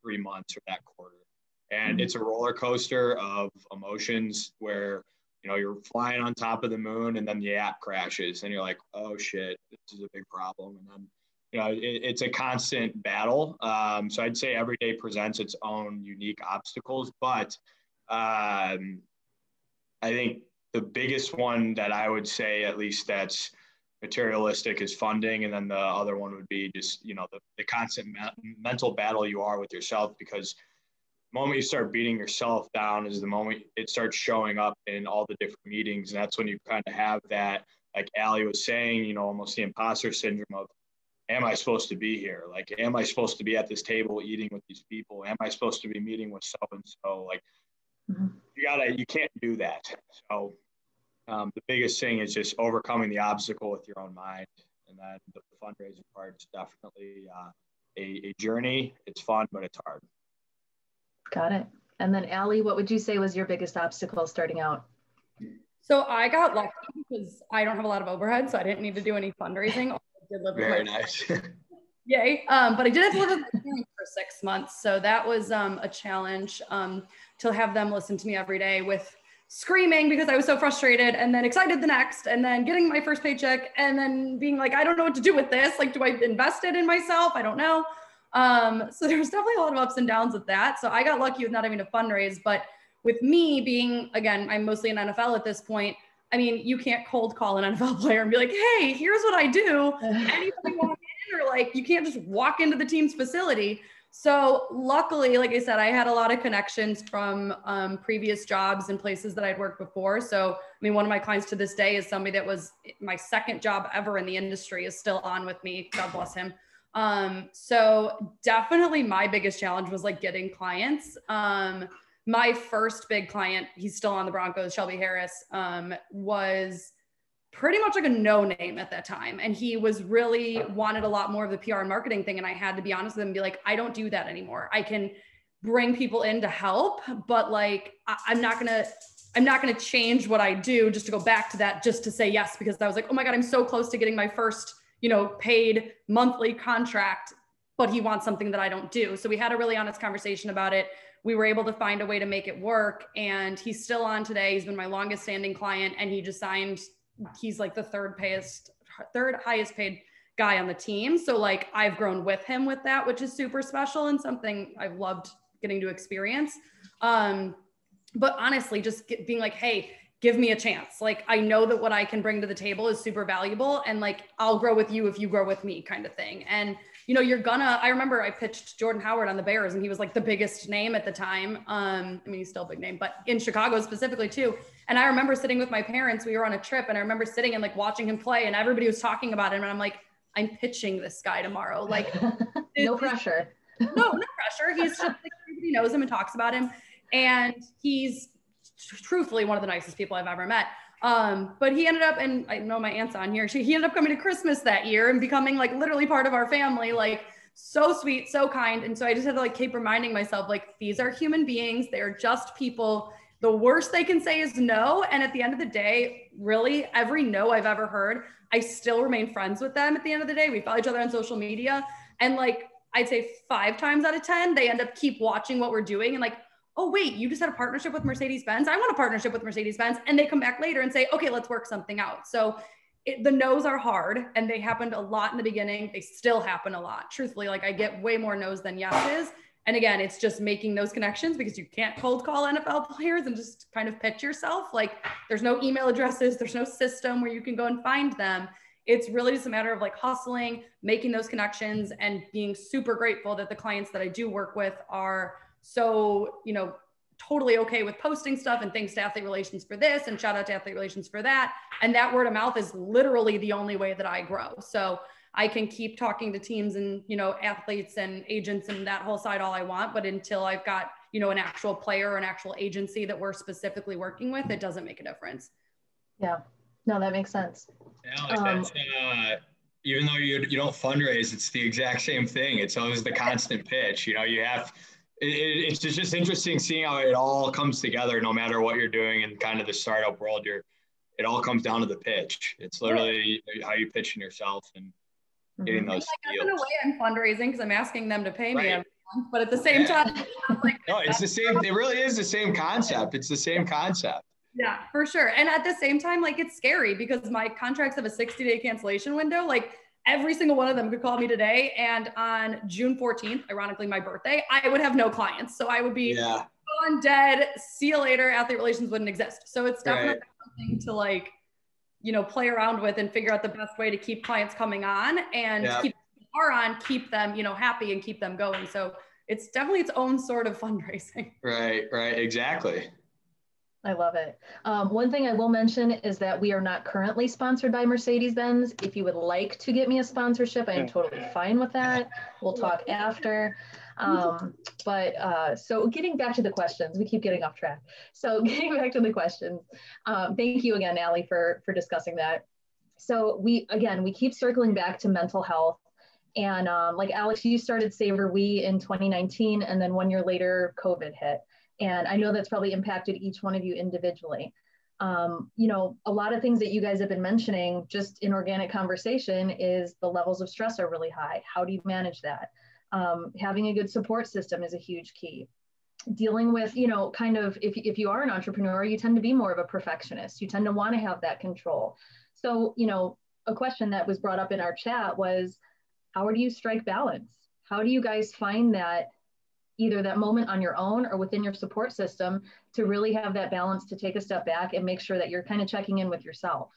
3 months or that quarter. And it's a roller coaster of emotions where, you're flying on top of the moon and then the app crashes and you're like, oh shit, this is a big problem. And then, it's a constant battle. So I'd say every day presents its own unique obstacles, but I think the biggest one that I would say, at least that's materialistic, is funding. And then the other one would be just, the constant mental battle you are with yourself, because the moment you start beating yourself down is the moment it starts showing up in all the different meetings. And that's when you kind of have that, like Allie was saying, almost the imposter syndrome of, am I supposed to be here? Like, am I supposed to be at this table eating with these people? Am I supposed to be meeting with so-and-so? Like, you can't do that. So the biggest thing is just overcoming the obstacle with your own mind. And then the fundraising part is definitely a journey. It's fun, but it's hard. Got it. And then Allie, what would you say was your biggest obstacle starting out? So I got lucky because I don't have a lot of overhead, so I didn't need to do any fundraising. I did live Very nice. Yay. But I did have to live with my parents for 6 months. So that was a challenge to have them listen to me every day with screaming because I was so frustrated, and then excited the next, and then getting my first paycheck, and then being like, I don't know what to do with this. Like, do I invest it in myself? I don't know. So there was definitely a lot of ups and downs with that. So I got lucky with not having to fundraise, but with me being, again, I'm mostly in NFL at this point. I mean, you can't cold call an NFL player and be like, hey, here's what I do. Anybody want in? Or like, you can't just walk into the team's facility. So luckily, like I said, I had a lot of connections from previous jobs and places that I'd worked before. So, I mean, one of my clients to this day is somebody that was my second job ever in the industry, is still on with me. God bless him. So definitely my biggest challenge was like getting clients. My first big client, he's still on the Broncos, Shelby Harris, was pretty much like a no name at that time. And he was really wanted a lot more of the PR and marketing thing. And I had to be honest with him and be like, I don't do that anymore. I can bring people in to help, but like, I'm not going to change what I do just to go back to that, just to say yes, because I was like, oh my God, I'm so close to getting my first, paid monthly contract, but he wants something that I don't do. So we had a really honest conversation about it. We were able to find a way to make it work. And he's still on today. He's been my longest standing client, and he just signed. He's like the third highest paid guy on the team. So like I've grown with him with that, which is super special and something I've loved getting to experience. But honestly, just being like, hey, give me a chance. Like, I know that what I can bring to the table is super valuable, and like, I'll grow with you if you grow with me, kind of thing. And I remember I pitched Jordan Howard on the Bears, and he was like the biggest name at the time. I mean, he's still a big name, but in Chicago specifically too. And I remember sitting with my parents, we were on a trip, and I remember sitting and like watching him play, and everybody was talking about him. And I'm like, I'm pitching this guy tomorrow. Like, no pressure. No pressure. He's just like, everybody knows him and talks about him. And he's truthfully one of the nicest people I've ever met. But he ended up, and I know my aunt's on here, he ended up coming to Christmas that year and becoming like literally part of our family, like so sweet, so kind. And so I just had to like keep reminding myself, like, these are human beings. They're just people. The worst they can say is no. And at the end of the day, really every no I've ever heard, I still remain friends with them at the end of the day. We follow each other on social media. And like, I'd say 5 times out of 10, they end up keep watching what we're doing and like, oh, wait, you just had a partnership with Mercedes-Benz. I want a partnership with Mercedes-Benz. And they come back later and say, okay, let's work something out. So the no's are hard, and they happened a lot in the beginning. They still happen a lot. Truthfully, like I get way more no's than yeses. And again, it's just making those connections, because you can't cold call NFL players and just kind of pitch yourself. Like there's no email addresses, there's no system where you can go and find them. It's really just a matter of like hustling, making those connections, and being super grateful that the clients that I do work with are so, totally okay with posting stuff, and thanks to Athlete Relations for this, and shout out to Athlete Relations for that. And that word of mouth is literally the only way that I grow. So I can keep talking to teams and, athletes and agents and that whole side all I want, but until I've got, an actual player or an actual agency that we're specifically working with, it doesn't make a difference. Yeah, no, that makes sense. Yeah, that's, even though you don't fundraise, it's the exact same thing. It's always the constant pitch. It's just interesting seeing how it all comes together, no matter what you're doing in kind of the startup world. It all comes down to the pitch. It's literally how you pitching yourself and getting those deals. In a way, I'm fundraising because I'm asking them to pay me every month, but at the same time, no, it's the same. It really is the same concept. It's the same concept. Yeah, for sure. And at the same time, like, it's scary because my contracts have a 60-day cancellation window. Like every single one of them could call me today, and on June 14th, ironically my birthday, I would have no clients. So I would be gone, dead, see you later. Athlete Relations wouldn't exist. So it's definitely something to like, play around with and figure out the best way to keep clients coming on and keep them, happy and keep them going. So it's definitely its own sort of fundraising. Right. Exactly. I love it. One thing I will mention is that we are not currently sponsored by Mercedes-Benz. If you would like to get me a sponsorship, I am totally fine with that. We'll talk after. So getting back to the questions, we keep getting off track. So getting back to the questions, thank you again, Allie, for discussing that. So we keep circling back to mental health. And like Alex, you started Savor We in 2019, and then 1 year later, COVID hit. And I know that's probably impacted each one of you individually. A lot of things that you guys have been mentioning just in organic conversation is the levels of stress are really high. How do you manage that? Having a good support system is a huge key. Dealing with, if you are an entrepreneur, you tend to be more of a perfectionist. You tend to want to have that control. So, a question that was brought up in our chat was, how do you strike balance? How do you guys find that either that moment on your own or within your support system to really have that balance to take a step back and make sure that you're kind of checking in with yourself?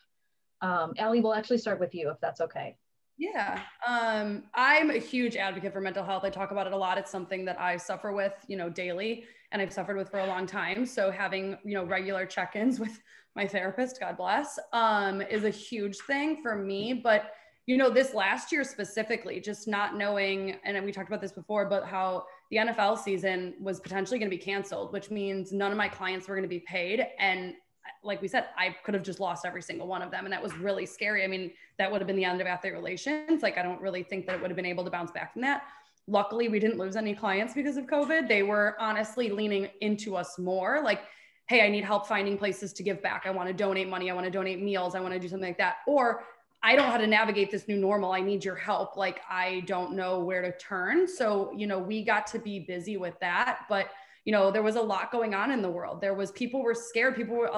Allie, we'll actually start with you if that's okay. Yeah, I'm a huge advocate for mental health. I talk about it a lot. It's something that I suffer with, daily, and I've suffered with for a long time. So having, regular check-ins with my therapist, God bless, is a huge thing for me. But, this last year specifically, just not knowing, and we talked about this before, but how the NFL season was potentially going to be canceled, which means none of my clients were going to be paid. And like we said, I could have just lost every single one of them. And that was really scary. I mean, that would have been the end of athlete relations. Like, I don't really think that it would have been able to bounce back from that. Luckily, we didn't lose any clients because of COVID. They were honestly leaning into us more like, hey, I need help finding places to give back. I want to donate money. I want to donate meals. I want to do something like that. Or I don't know how to navigate this new normal. I need your help. Like, I don't know where to turn. So, we got to be busy with that. But there was a lot going on in the world. People were scared. People were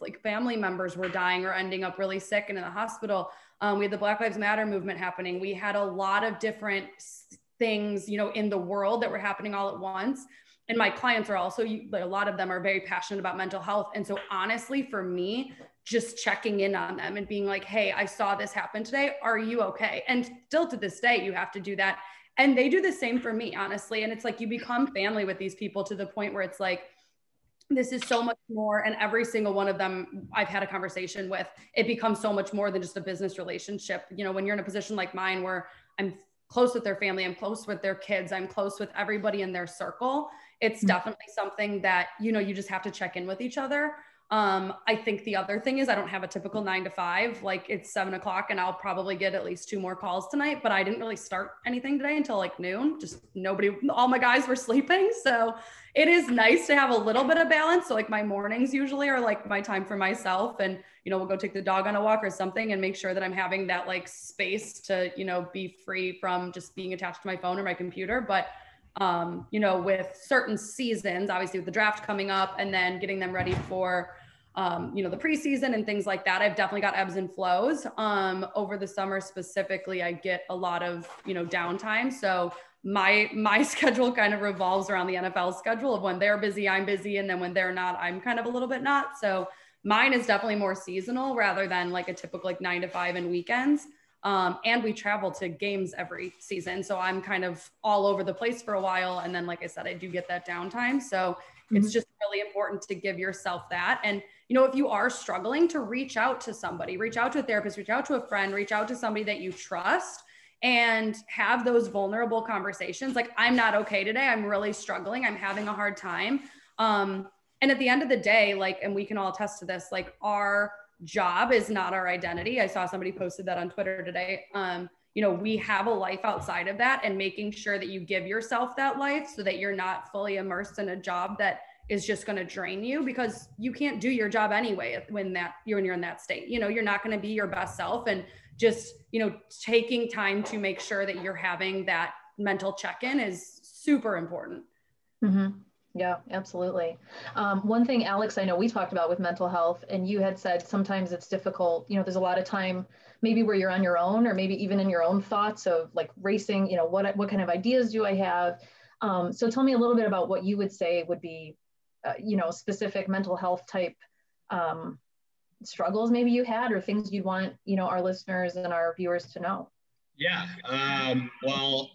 like family members were dying or ending up really sick and in the hospital. We had the Black Lives Matter movement happening. We had a lot of different things, in the world that were happening all at once. And my clients are also, a lot of them are very passionate about mental health. And so honestly, for me, just checking in on them and being like, hey, I saw this happen today. Are you okay? And still to this day, you have to do that. And they do the same for me, honestly. And it's like, you become family with these people to the point where it's like, this is so much more. And every single one of them I've had a conversation with, it becomes so much more than just a business relationship. When you're in a position like mine, where I'm close with their family, I'm close with their kids, I'm close with everybody in their circle. It's definitely something that, you just have to check in with each other. I think the other thing is I don't have a typical 9 to 5, like it's 7 o'clock and I'll probably get at least 2 more calls tonight, but I didn't really start anything today until like noon. Just all my guys were sleeping. So it is nice to have a little bit of balance. So like my mornings usually are like my time for myself, and, we'll go take the dog on a walk or something and make sure that I'm having that like space to, be free from just being attached to my phone or my computer. But with certain seasons, obviously with the draft coming up and then getting them ready for, the preseason and things like that, I've definitely got ebbs and flows. Over the summer specifically, I get a lot of, downtime. So my schedule kind of revolves around the NFL schedule of when they're busy, I'm busy. And then when they're not, I'm kind of a little bit not. So mine is definitely more seasonal rather than like a typical like 9 to 5 and weekends. And we travel to games every season. So I'm kind of all over the place for a while. And then, like I said, I do get that downtime. So it's just really important to give yourself that. And, if you are struggling, to reach out to somebody, reach out to a therapist, reach out to a friend, reach out to somebody that you trust, and have those vulnerable conversations. Like, I'm not okay today. I'm really struggling. I'm having a hard time. And at the end of the day, like, and we can all attest to this, like, our job is not our identity. I saw somebody posted that on Twitter today. We have a life outside of that, and making sure that you give yourself that life so that you're not fully immersed in a job that is just going to drain you, because you can't do your job anyway when you're in that state. You're not going to be your best self, and just, taking time to make sure that you're having that mental check-in is super important. Mm-hmm. Yeah, absolutely. One thing, Alex, I know we talked about with mental health, and you had said sometimes it's difficult, there's a lot of time maybe where you're on your own, or maybe even in your own thoughts of like racing, what kind of ideas do I have? So tell me a little bit about what you would say would be, specific mental health type struggles maybe you had, or things you'd want, our listeners and our viewers to know. Yeah. Well,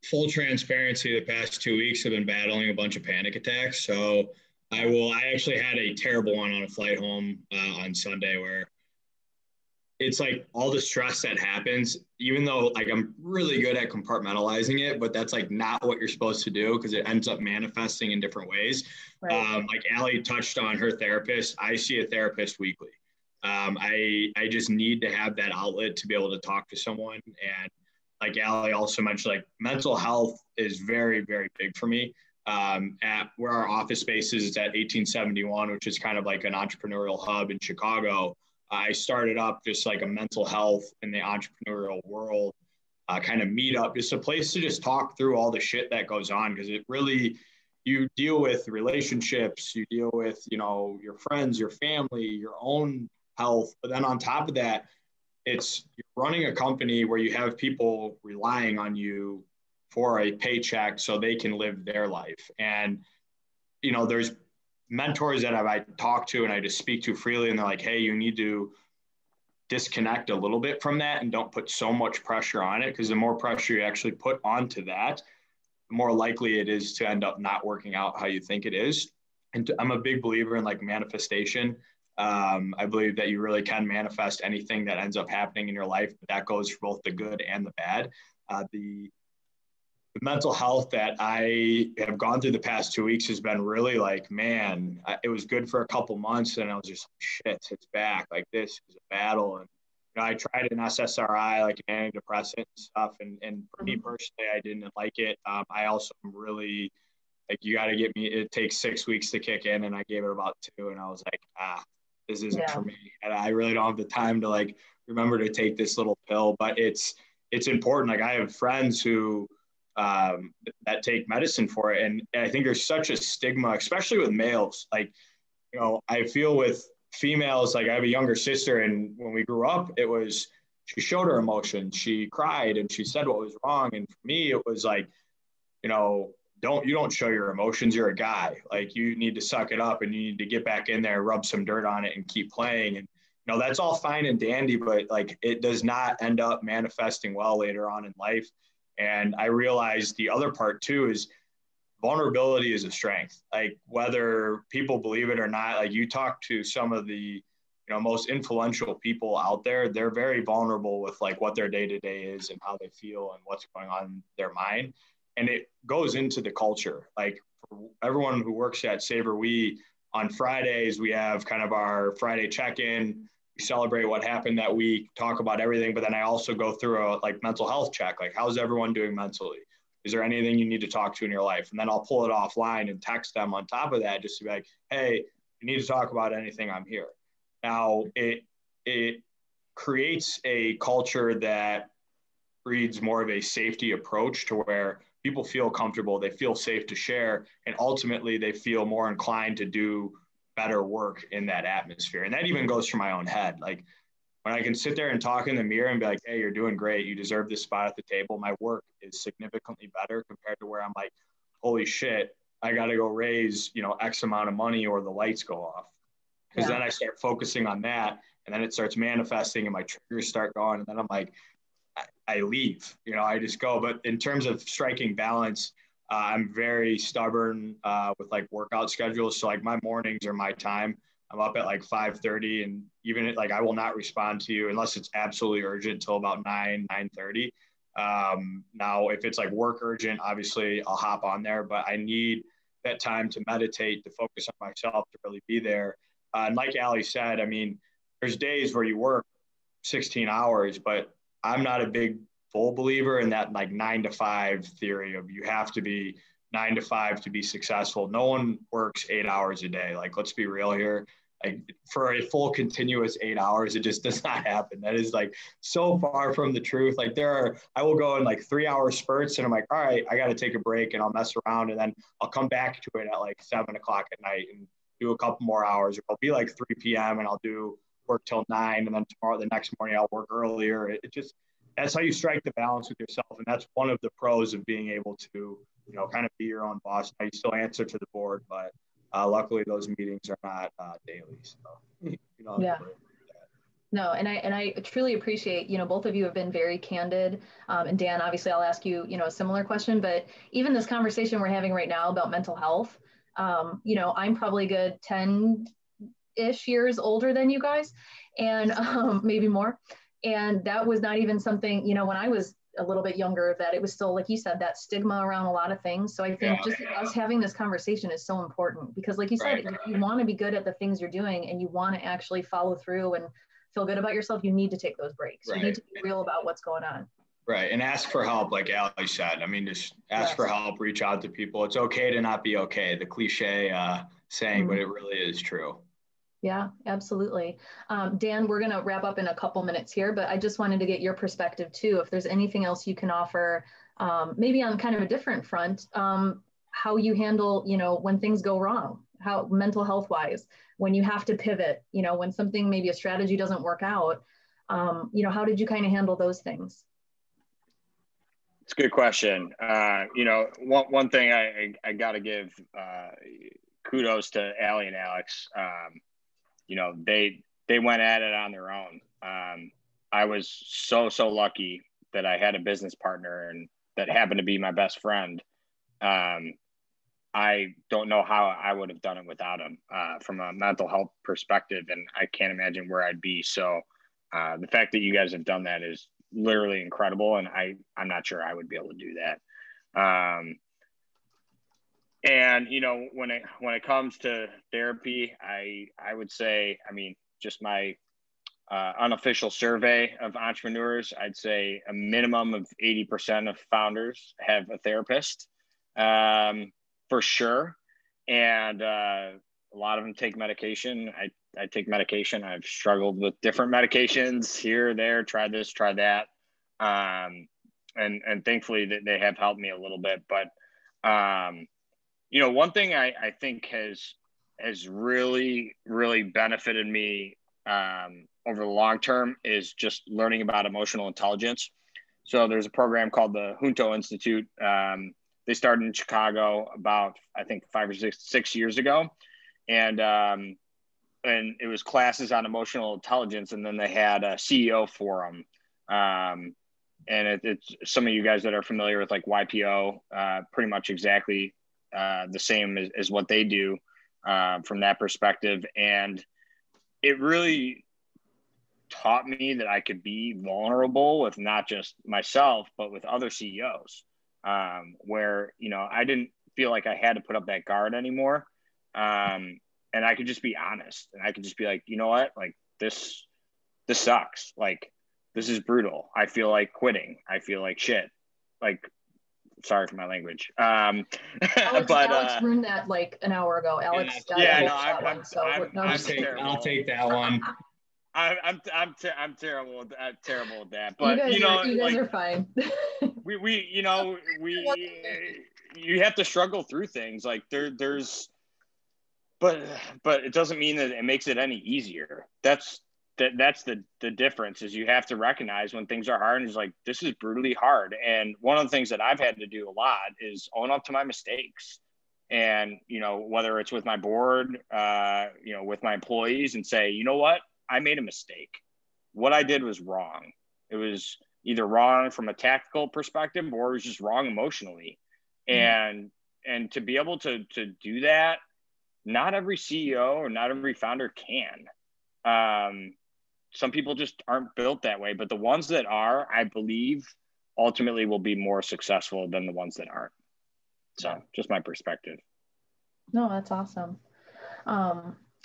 full transparency, the past 2 weeks have been battling a bunch of panic attacks. So I actually had a terrible one on a flight home on Sunday, where it's like all the stress that happens, even though like I'm really good at compartmentalizing it, but that's like not what you're supposed to do, because it ends up manifesting in different ways. Right. Like Allie touched on her therapist. I see a therapist weekly. I just need to have that outlet to be able to talk to someone. And like Allie also mentioned, like mental health is very, very big for me. At where our office space is, it's at 1871, which is kind of like an entrepreneurial hub in Chicago. I started up just like a mental health in the entrepreneurial world kind of meetup, just a place to just talk through all the shit that goes on. Because it really, you deal with relationships, you deal with, your friends, your family, your own health. But then on top of that, it's you're running a company where you have people relying on you for a paycheck so they can live their life. And, there's mentors that I talk to and I just speak to freely, and they're like, hey, you need to disconnect a little bit from that and don't put so much pressure on it, because the more pressure you actually put onto that, the more likely it is to end up not working out how you think it is. And I'm a big believer in like manifestation. I believe that you really can manifest anything that ends up happening in your life, but that goes for both the good and the bad. The mental health that I have gone through the past 2 weeks has been really like, man, it was good for a couple months, and I was just like, shit, it's back. Like, this is a battle. And I tried an SSRI, like an antidepressant and stuff, and for me personally, I didn't like it. I also am really like, you got to get me. It takes 6 weeks to kick in, and I gave it about 2, and I was like, this isn't for me, and I really don't have the time to like remember to take this little pill. But it's important. Like, I have friends who that take medicine for it. And I think there's such a stigma, especially with males. Like, I feel with females, like I have a younger sister, and when we grew up, it was, she showed her emotions, she cried, and she said what was wrong. And for me, it was like, you don't show your emotions. You're a guy. Like, you need to suck it up, and you need to get back in there, rub some dirt on it, and keep playing. And that's all fine and dandy, but like, it does not end up manifesting well later on in life. And I realized the other part too is vulnerability is a strength. Like, whether people believe it or not, like, you talk to some of the, most influential people out there, they're very vulnerable with like what their day-to-day is and how they feel and what's going on in their mind. And it goes into the culture. Like, for everyone who works at Sabre, on Fridays, we have kind of our Friday check-in. We celebrate what happened that week, talk about everything. But then I also go through a like mental health check. Like, how's everyone doing mentally? Is there anything you need to talk to in your life? And then I'll pull it offline and text them on top of that, just to be like, hey, you need to talk about anything, I'm here. Now, it creates a culture that breeds more of a safety approach, to where people feel comfortable, they feel safe to share, and ultimately they feel more inclined to do better work in that atmosphere. And that even goes for my own head. Like, when I can sit there and talk in the mirror and be like, hey, you're doing great, you deserve this spot at the table, my work is significantly better compared to where I'm like, holy shit, I got to go raise, X amount of money or the lights go off. Because then I start focusing on that, and then it starts manifesting, and my triggers start going, and then I'm like, I leave, I just go. But in terms of striking balance, I'm very stubborn with like workout schedules. So like, my mornings are my time. I'm up at like 5:30, and even like, I will not respond to you unless it's absolutely urgent until about 9:30. Now, if it's like work urgent, obviously I'll hop on there, but I need that time to meditate, to focus on myself, to really be there. And like Allie said, I mean, there's days where you work 16 hours, but I'm not a big full believer in that like 9 to 5 theory of you have to be 9 to 5 to be successful. No one works 8 hours a day. Like, let's be real here. Like, for a full continuous 8 hours, it just does not happen. That is like so far from the truth. Like, I will go in like 3-hour spurts, and I'm like, all right, I got to take a break, and I'll mess around, and then I'll come back to it at like 7 o'clock at night and do a couple more hours. Or I'll be like 3 p.m. and I'll do work till 9, and then the next morning I'll work earlier. That's how you strike the balance with yourself. And that's one of the pros of being able to, kind of be your own boss. Now, you still answer to the board, but luckily those meetings are not daily. So, No, and I truly appreciate, both of you have been very candid. And Dan, obviously I'll ask you, a similar question, but even this conversation we're having right now about mental health, I'm probably a good 10-ish years older than you guys, and maybe more. And that was not even something, when I was a little bit younger, that it was still, like you said, that stigma around a lot of things. So I think just us having this conversation is so important, because like you said, if you want to be good at the things you're doing and you want to actually follow through and feel good about yourself, you need to take those breaks. You need to be real about what's going on. Right. And ask for help, like Allie said. I mean, just ask for help, reach out to people. It's okay to not be okay. The cliche saying, but it really is true. Yeah, absolutely. Dan, we're going to wrap up in a couple minutes here, but I just wanted to get your perspective too. If there's anything else you can offer, maybe on kind of a different front, how you handle, when things go wrong, how mental health wise, when you have to pivot, when something, maybe a strategy doesn't work out, how did you kind of handle those things? It's a good question. One thing I got to give kudos to Allie and Alex. They went at it on their own. I was so lucky that I had a business partner and that happened to be my best friend. I don't know how I would have done it without him from a mental health perspective, and I can't imagine where I'd be. So the fact that you guys have done that is literally incredible, and I'm not sure I would be able to do that. And you know, when it comes to therapy, I would say, I mean, just my unofficial survey of entrepreneurs, I'd say a minimum of 80% of founders have a therapist. For sure. And a lot of them take medication. I take medication. I've struggled with different medications here, there, try this, try that. And thankfully that they have helped me a little bit. But, you know, one thing I think has really benefited me over the long term is just learning about emotional intelligence. So there's a program called the Junto Institute. They started in Chicago about, I think, 5 or 6 years ago. And it was classes on emotional intelligence. And then they had a CEO forum. And it's some of you guys that are familiar with like YPO, pretty much exactly the same as what they do from that perspective. And it really taught me that I could be vulnerable with not just myself, but with other CEOs. Where, you know, I didn't feel like I had to put up that guard anymore. And I could just be honest, and I could just be like, you know what, like this sucks. Like, this is brutal. I feel like quitting. I feel like shit. Like, sorry for my language. Alex ruined that like an hour ago. Alex got I'll take that one. I'm terrible at that, but you guys are fine. you have to struggle through things like but it doesn't mean that it makes it any easier. That's the difference, is you have to recognize when things are hard and it's like, this is brutally hard. And one of the things that I've had to do a lot is own up to my mistakes. And, you know, whether it's with my board, you know, with my employees, and say, you know what, I made a mistake. What I did was wrong. It was either wrong from a tactical perspective, or it was just wrong emotionally. Mm-hmm. And to be able to do that, not every CEO or not every founder can. Some people just aren't built that way, but the ones that are, I believe, ultimately will be more successful than the ones that aren't. So just my perspective. No, that's awesome.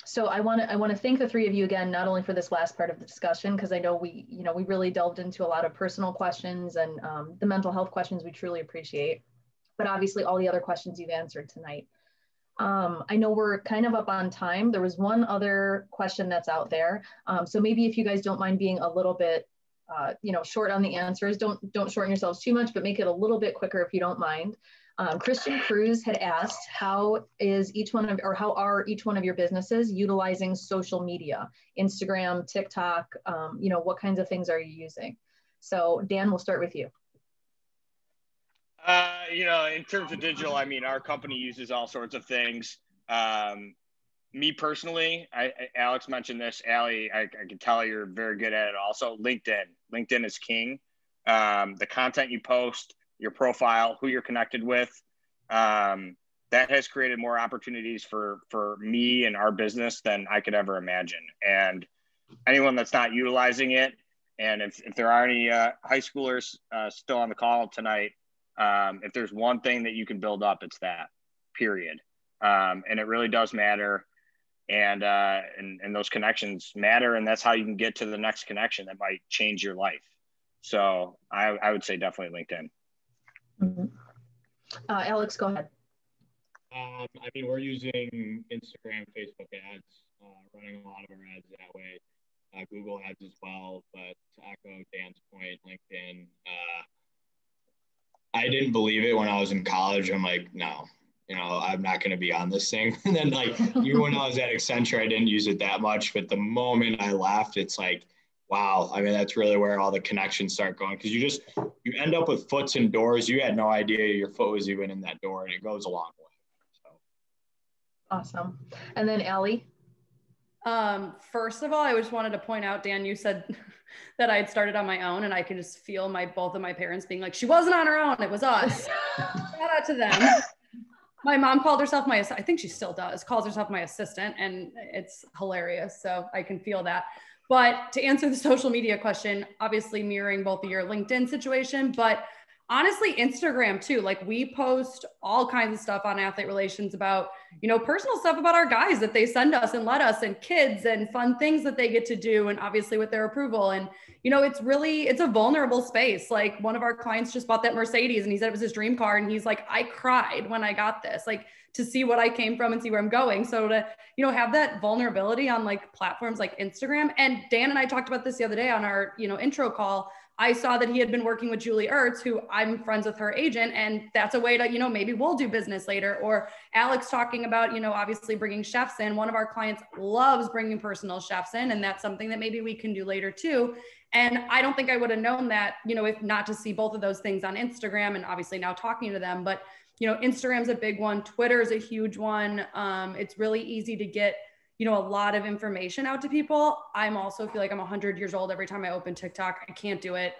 So I want to thank the three of you again, not only for this last part of the discussion, because I know we really delved into a lot of personal questions and the mental health questions we truly appreciate, but obviously all the other questions you've answered tonight. I know we're kind of up on time. There was one other question that's out there. So maybe if you guys don't mind being a little bit, short on the answers, don't shorten yourselves too much, but make it a little bit quicker if you don't mind. Christian Cruz had asked, how are each one of your businesses utilizing social media, Instagram, TikTok, what kinds of things are you using? So Dan, we'll start with you. In terms of digital, I mean, our company uses all sorts of things. Me personally, Alex mentioned this, Allie, I can tell you're very good at it also. LinkedIn is king. The content you post, your profile, who you're connected with, that has created more opportunities for me and our business than I could ever imagine. And anyone that's not utilizing it, and if there are any high schoolers still on the call tonight, if there's one thing that you can build up, it's that, period. And it really does matter. And those connections matter. And that's how you can get to the next connection that might change your life. So I would say definitely LinkedIn. Mm-hmm. Alex, go ahead. I mean, we're using Instagram, Facebook ads, running a lot of our ads that way, Google ads as well. But to echo Dan's point, LinkedIn, I didn't believe it when I was in college. I'm like, no, I'm not going to be on this thing. And then even when I was at Accenture, I didn't use it that much. But the moment I left, it's like, wow. I mean, that's really where all the connections start going. Because you end up with foots in doors. You had no idea your foot was even in that door, and it goes a long way. So. Awesome. And then Allie? First of all, I just wanted to point out, Dan, you said that I had started on my own, and I can just feel both of my parents being like, she wasn't on her own, it was us. Shout out to them. My mom called herself I think she still does, calls herself my assistant, and it's hilarious. So I can feel that. But to answer the social media question, obviously mirroring both of your LinkedIn situation, but honestly, Instagram too. Like, we post all kinds of stuff on Athlete Relations about, personal stuff about our guys that they send us and let us, and kids and fun things that they get to do. And obviously with their approval. And, it's a vulnerable space. Like, one of our clients just bought that Mercedes, and he said it was his dream car. And he's like, I cried when I got this, like, to see what I came from and see where I'm going. So to, have that vulnerability on like platforms like Instagram. And Dan and I talked about this the other day on our, intro call. I saw that he had been working with Julie Ertz, who I'm friends with her agent. And that's a way to, maybe we'll do business later. Or Alex talking about, obviously bringing chefs in. One of our clients loves bringing personal chefs in. And that's something that maybe we can do later too. And I don't think I would have known that, if not to see both of those things on Instagram, and obviously now talking to them. But, Instagram's a big one. Twitter is a huge one. It's really easy to get, a lot of information out to people. I'm also feel like I'm 100 years old every time I open TikTok. I can't do it.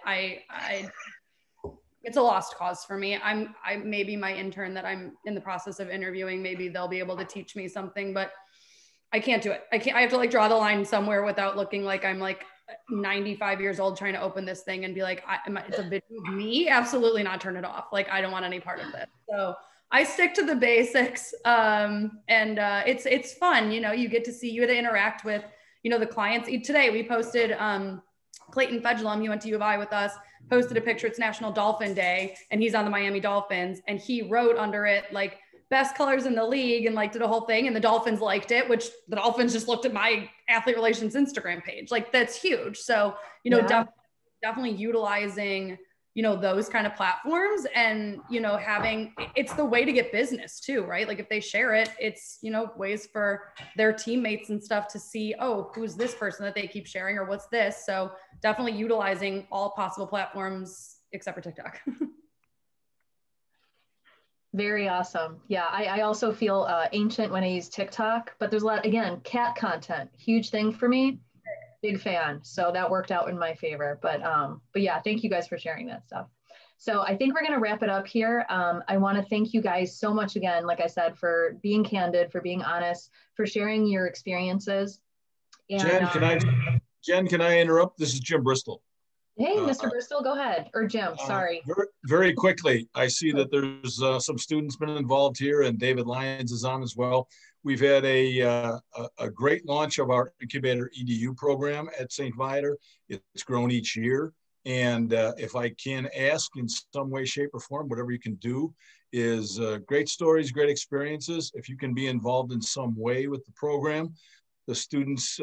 It's a lost cause for me. I maybe my intern that I'm in the process of interviewing, maybe they'll be able to teach me something, but I can't do it. I have to like draw the line somewhere without looking like I'm like 95 years old trying to open this thing and be like, it's a video of me. Absolutely not, turn it off. Like, I don't want any part of this. So I stick to the basics. It's fun. You get to interact with, the clients. Today we posted, Clayton Fedgelum, he went to U of I with us, posted a picture. It's National Dolphin Day, and he's on the Miami Dolphins. And he wrote under it, like, best colors in the league, and like did a whole thing. And the Dolphins liked it, which the Dolphins just looked at my Athlete Relations Instagram page. Like, that's huge. So, definitely utilizing, those kind of platforms, and, it's the way to get business too, right? Like, if they share it, it's, ways for their teammates and stuff to see, oh, who's this person that they keep sharing, or what's this? So definitely utilizing all possible platforms except for TikTok. Very awesome. Yeah, I also feel ancient when I use TikTok, but there's a lot, again, cat content, huge thing for me. Big fan. So that worked out in my favor. But yeah, thank you guys for sharing that stuff. So I think we're going to wrap it up here. I want to thank you guys so much again, like I said, for being candid, for being honest, for sharing your experiences. And, Jen, can I interrupt? This is Jim Bristol. Hey, Mr. Bristol, go ahead. Or Jim, sorry. Very quickly, I see that there's some students been involved here, and David Lyons is on as well. We've had a great launch of our Incubator EDU program at St. Viator. It's grown each year. And if I can ask in some way, shape, or form, whatever you can do is great stories, great experiences. If you can be involved in some way with the program, the students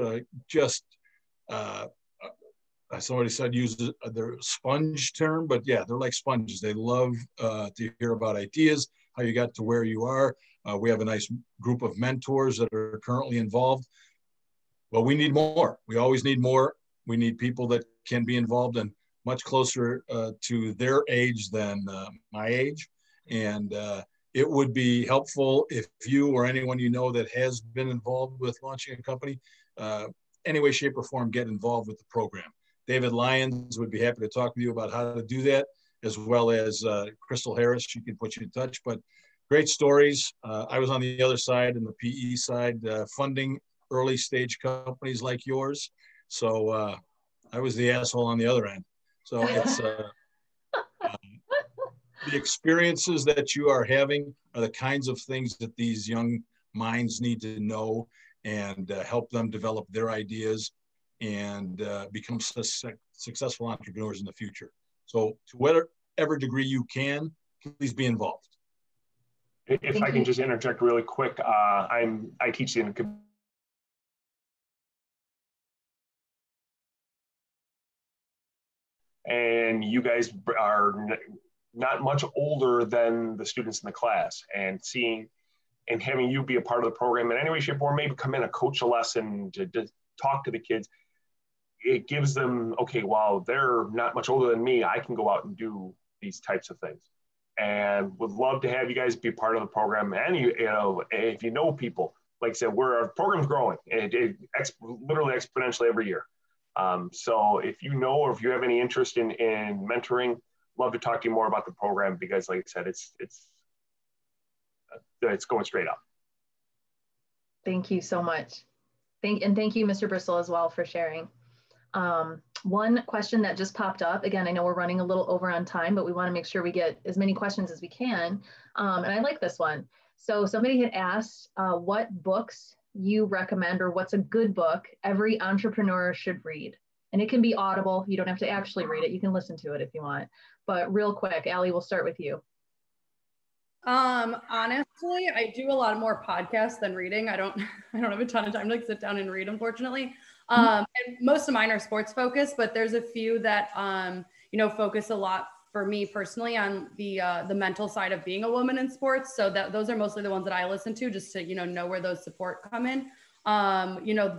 somebody said use their sponge term, but yeah, they're like sponges. They love to hear about ideas, how you got to where you are. We have a nice group of mentors that are currently involved. Well, we need more. We always need more. We need people that can be involved and much closer to their age than my age. And it would be helpful if you or anyone you know that has been involved with launching a company, any way, shape, or form, get involved with the program. David Lyons would be happy to talk with you about how to do that, as well as Crystal Harris. She can put you in touch. But great stories. I was on the other side, in the PE side, funding early stage companies like yours. So I was the asshole on the other end. So it's the experiences that you are having are the kinds of things that these young minds need to know, and help them develop their ideas and become successful entrepreneurs in the future. So to whatever degree you can, please be involved. If I can just interject really quick, I teach in and you guys are not much older than the students in the class, and seeing and having you be a part of the program in any way, shape, or maybe come in and coach a lesson to talk to the kids. It gives them, okay, well, they're not much older than me. I can go out and do these types of things, and would love to have you guys be part of the program. And if you know people, like I said, our program's growing, and literally exponentially every year. So if you know, or if you have any interest in mentoring, love to talk to you more about the program, because like I said, it's going straight up. Thank you so much. Thank you, Mr. Bristol, as well, for sharing. One question that just popped up, again, I know we're running a little over on time, but we want to make sure we get as many questions as we can. And I like this one. So somebody had asked what books you recommend, or what's a good book every entrepreneur should read. And it can be audible. You don't have to actually read it. You can listen to it if you want. But real quick, Allie, we'll start with you. Honestly, I do a lot more podcasts than reading. I don't have a ton of time to like sit down and read, unfortunately. And most of mine are sports focused, but there's a few that, focus a lot for me personally on the mental side of being a woman in sports. So those are mostly the ones that I listen to, just to, know where those support come in.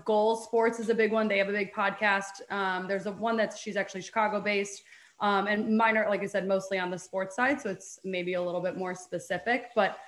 Goal Sports is a big one. They have a big podcast. There's one she's actually Chicago based. And mine are, like I said, mostly on the sports side. So it's maybe a little bit more specific, but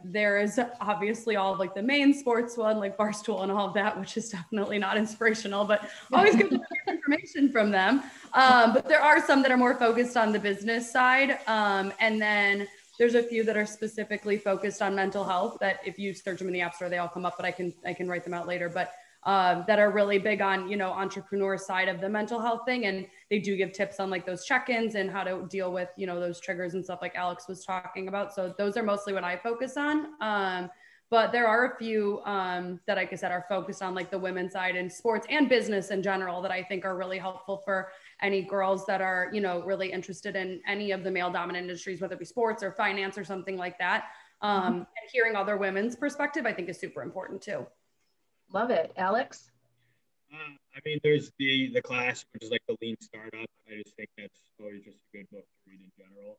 there is obviously all of like the main sports one, like Barstool and all of that, which is definitely not inspirational, but always good to get information from them. But there are some that are more focused on the business side. And then there's a few that are specifically focused on mental health that if you search them in the App Store, they all come up, but I can write them out later. But that are really big on, entrepreneur side of the mental health thing. And they do give tips on like those check-ins and how to deal with, those triggers and stuff like Alex was talking about. So those are mostly what I focus on. But there are a few that, like I said, are focused on like the women's side and sports and business in general that I think are really helpful for any girls that are, really interested in any of the male dominant industries, whether it be sports or finance or something like that. And hearing other women's perspective, I think is super important too. Love it. Alex? There's the class, which is like the Lean Startup. I just think that's always just a good book to read in general.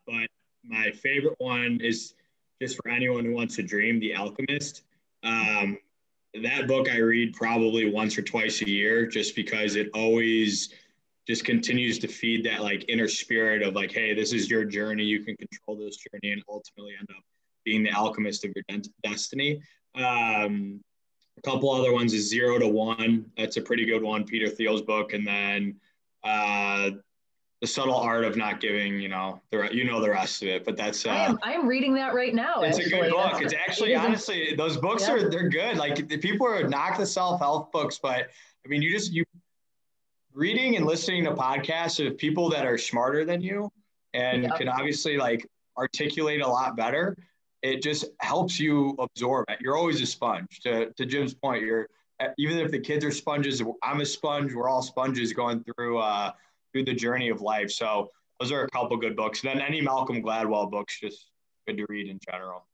But my favorite one is just for anyone who wants to dream, The Alchemist. That book I read probably once or twice a year, just because it always just continues to feed that like inner spirit of like, hey, this is your journey. You can control this journey and ultimately end up being the alchemist of your destiny. A couple other ones is 0 to 1. That's a pretty good one, Peter Thiel's book. And then The Subtle Art of Not Giving, the rest of it. But that's I am reading that right now. It's actually a good book. It's actually honestly, those books they're good. Like the people are knock the self-help books, but you reading and listening to podcasts of people that are smarter than you and can obviously like articulate a lot better. It just helps you absorb it. You're always a sponge. To Jim's point, even if the kids are sponges, I'm a sponge. We're all sponges going through the journey of life. So those are a couple good books. And then any Malcolm Gladwell books, just good to read in general.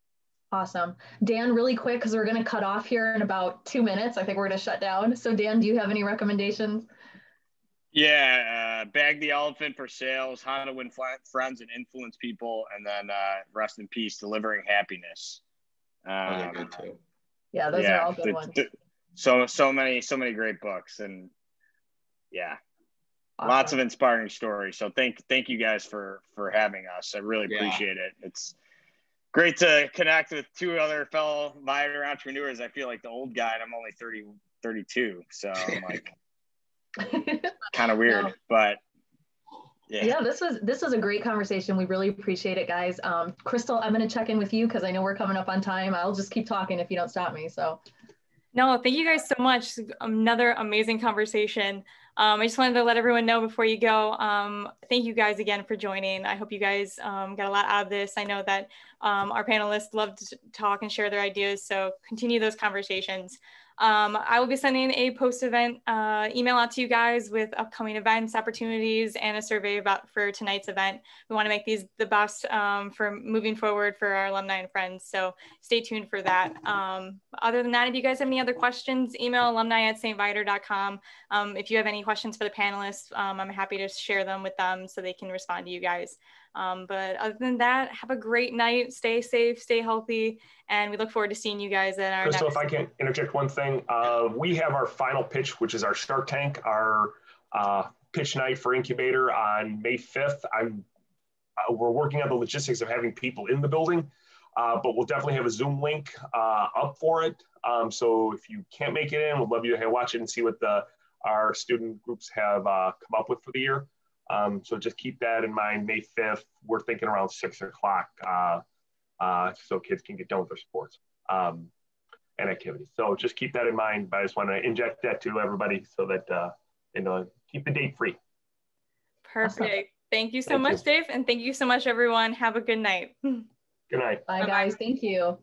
Awesome. Dan, really quick, because we're going to cut off here in about 2 minutes. I think we're going to shut down. So Dan, do you have any recommendations? Yeah, Bag the Elephant for Sales, How to Win Friends and Influence People, and then rest in peace, Delivering Happiness. Those are good too. Yeah, those are all good ones. So many great books, and awesome. Lots of inspiring stories. So thank you guys for having us. I really appreciate it. It's great to connect with two other fellow Viator entrepreneurs. I feel like the old guy, and I'm only 32, so I'm like. Kind of weird, but this was a great conversation. We really appreciate it, guys. Crystal, I'm going to check in with you because I know we're coming up on time. I'll just keep talking if you don't stop me. So no, thank you guys so much. Another amazing conversation. I just wanted to let everyone know before you go, thank you guys again for joining. I hope you guys got a lot out of this. I know that our panelists love to talk and share their ideas, so continue those conversations. I will be sending a post-event email out to you guys with upcoming events, opportunities, and a survey for tonight's event. We want to make these the best for moving forward for our alumni and friends, so stay tuned for that. Other than that, if you guys have any other questions, email alumni@stviator.com. If you have any questions for the panelists, I'm happy to share them with them so they can respond to you guys. But other than that, have a great night, stay safe, stay healthy, and we look forward to seeing you guys at our Crystal, if I can interject one thing, we have our final pitch, which is our Shark Tank, our pitch night for Incubator on May 5th. We're working on the logistics of having people in the building. but we'll definitely have a Zoom link up for it. So if you can't make it in, we'd love you to watch it and see what our student groups have come up with for the year. So just keep that in mind. May 5th, we're thinking around 6 o'clock so kids can get done with their sports and activities. So just keep that in mind. But I just want to inject that to everybody so that, keep the date free. Perfect. Awesome. Thank you so much, Dave. And thank you so much, everyone. Have a good night. Good night. Bye, guys. Thank you.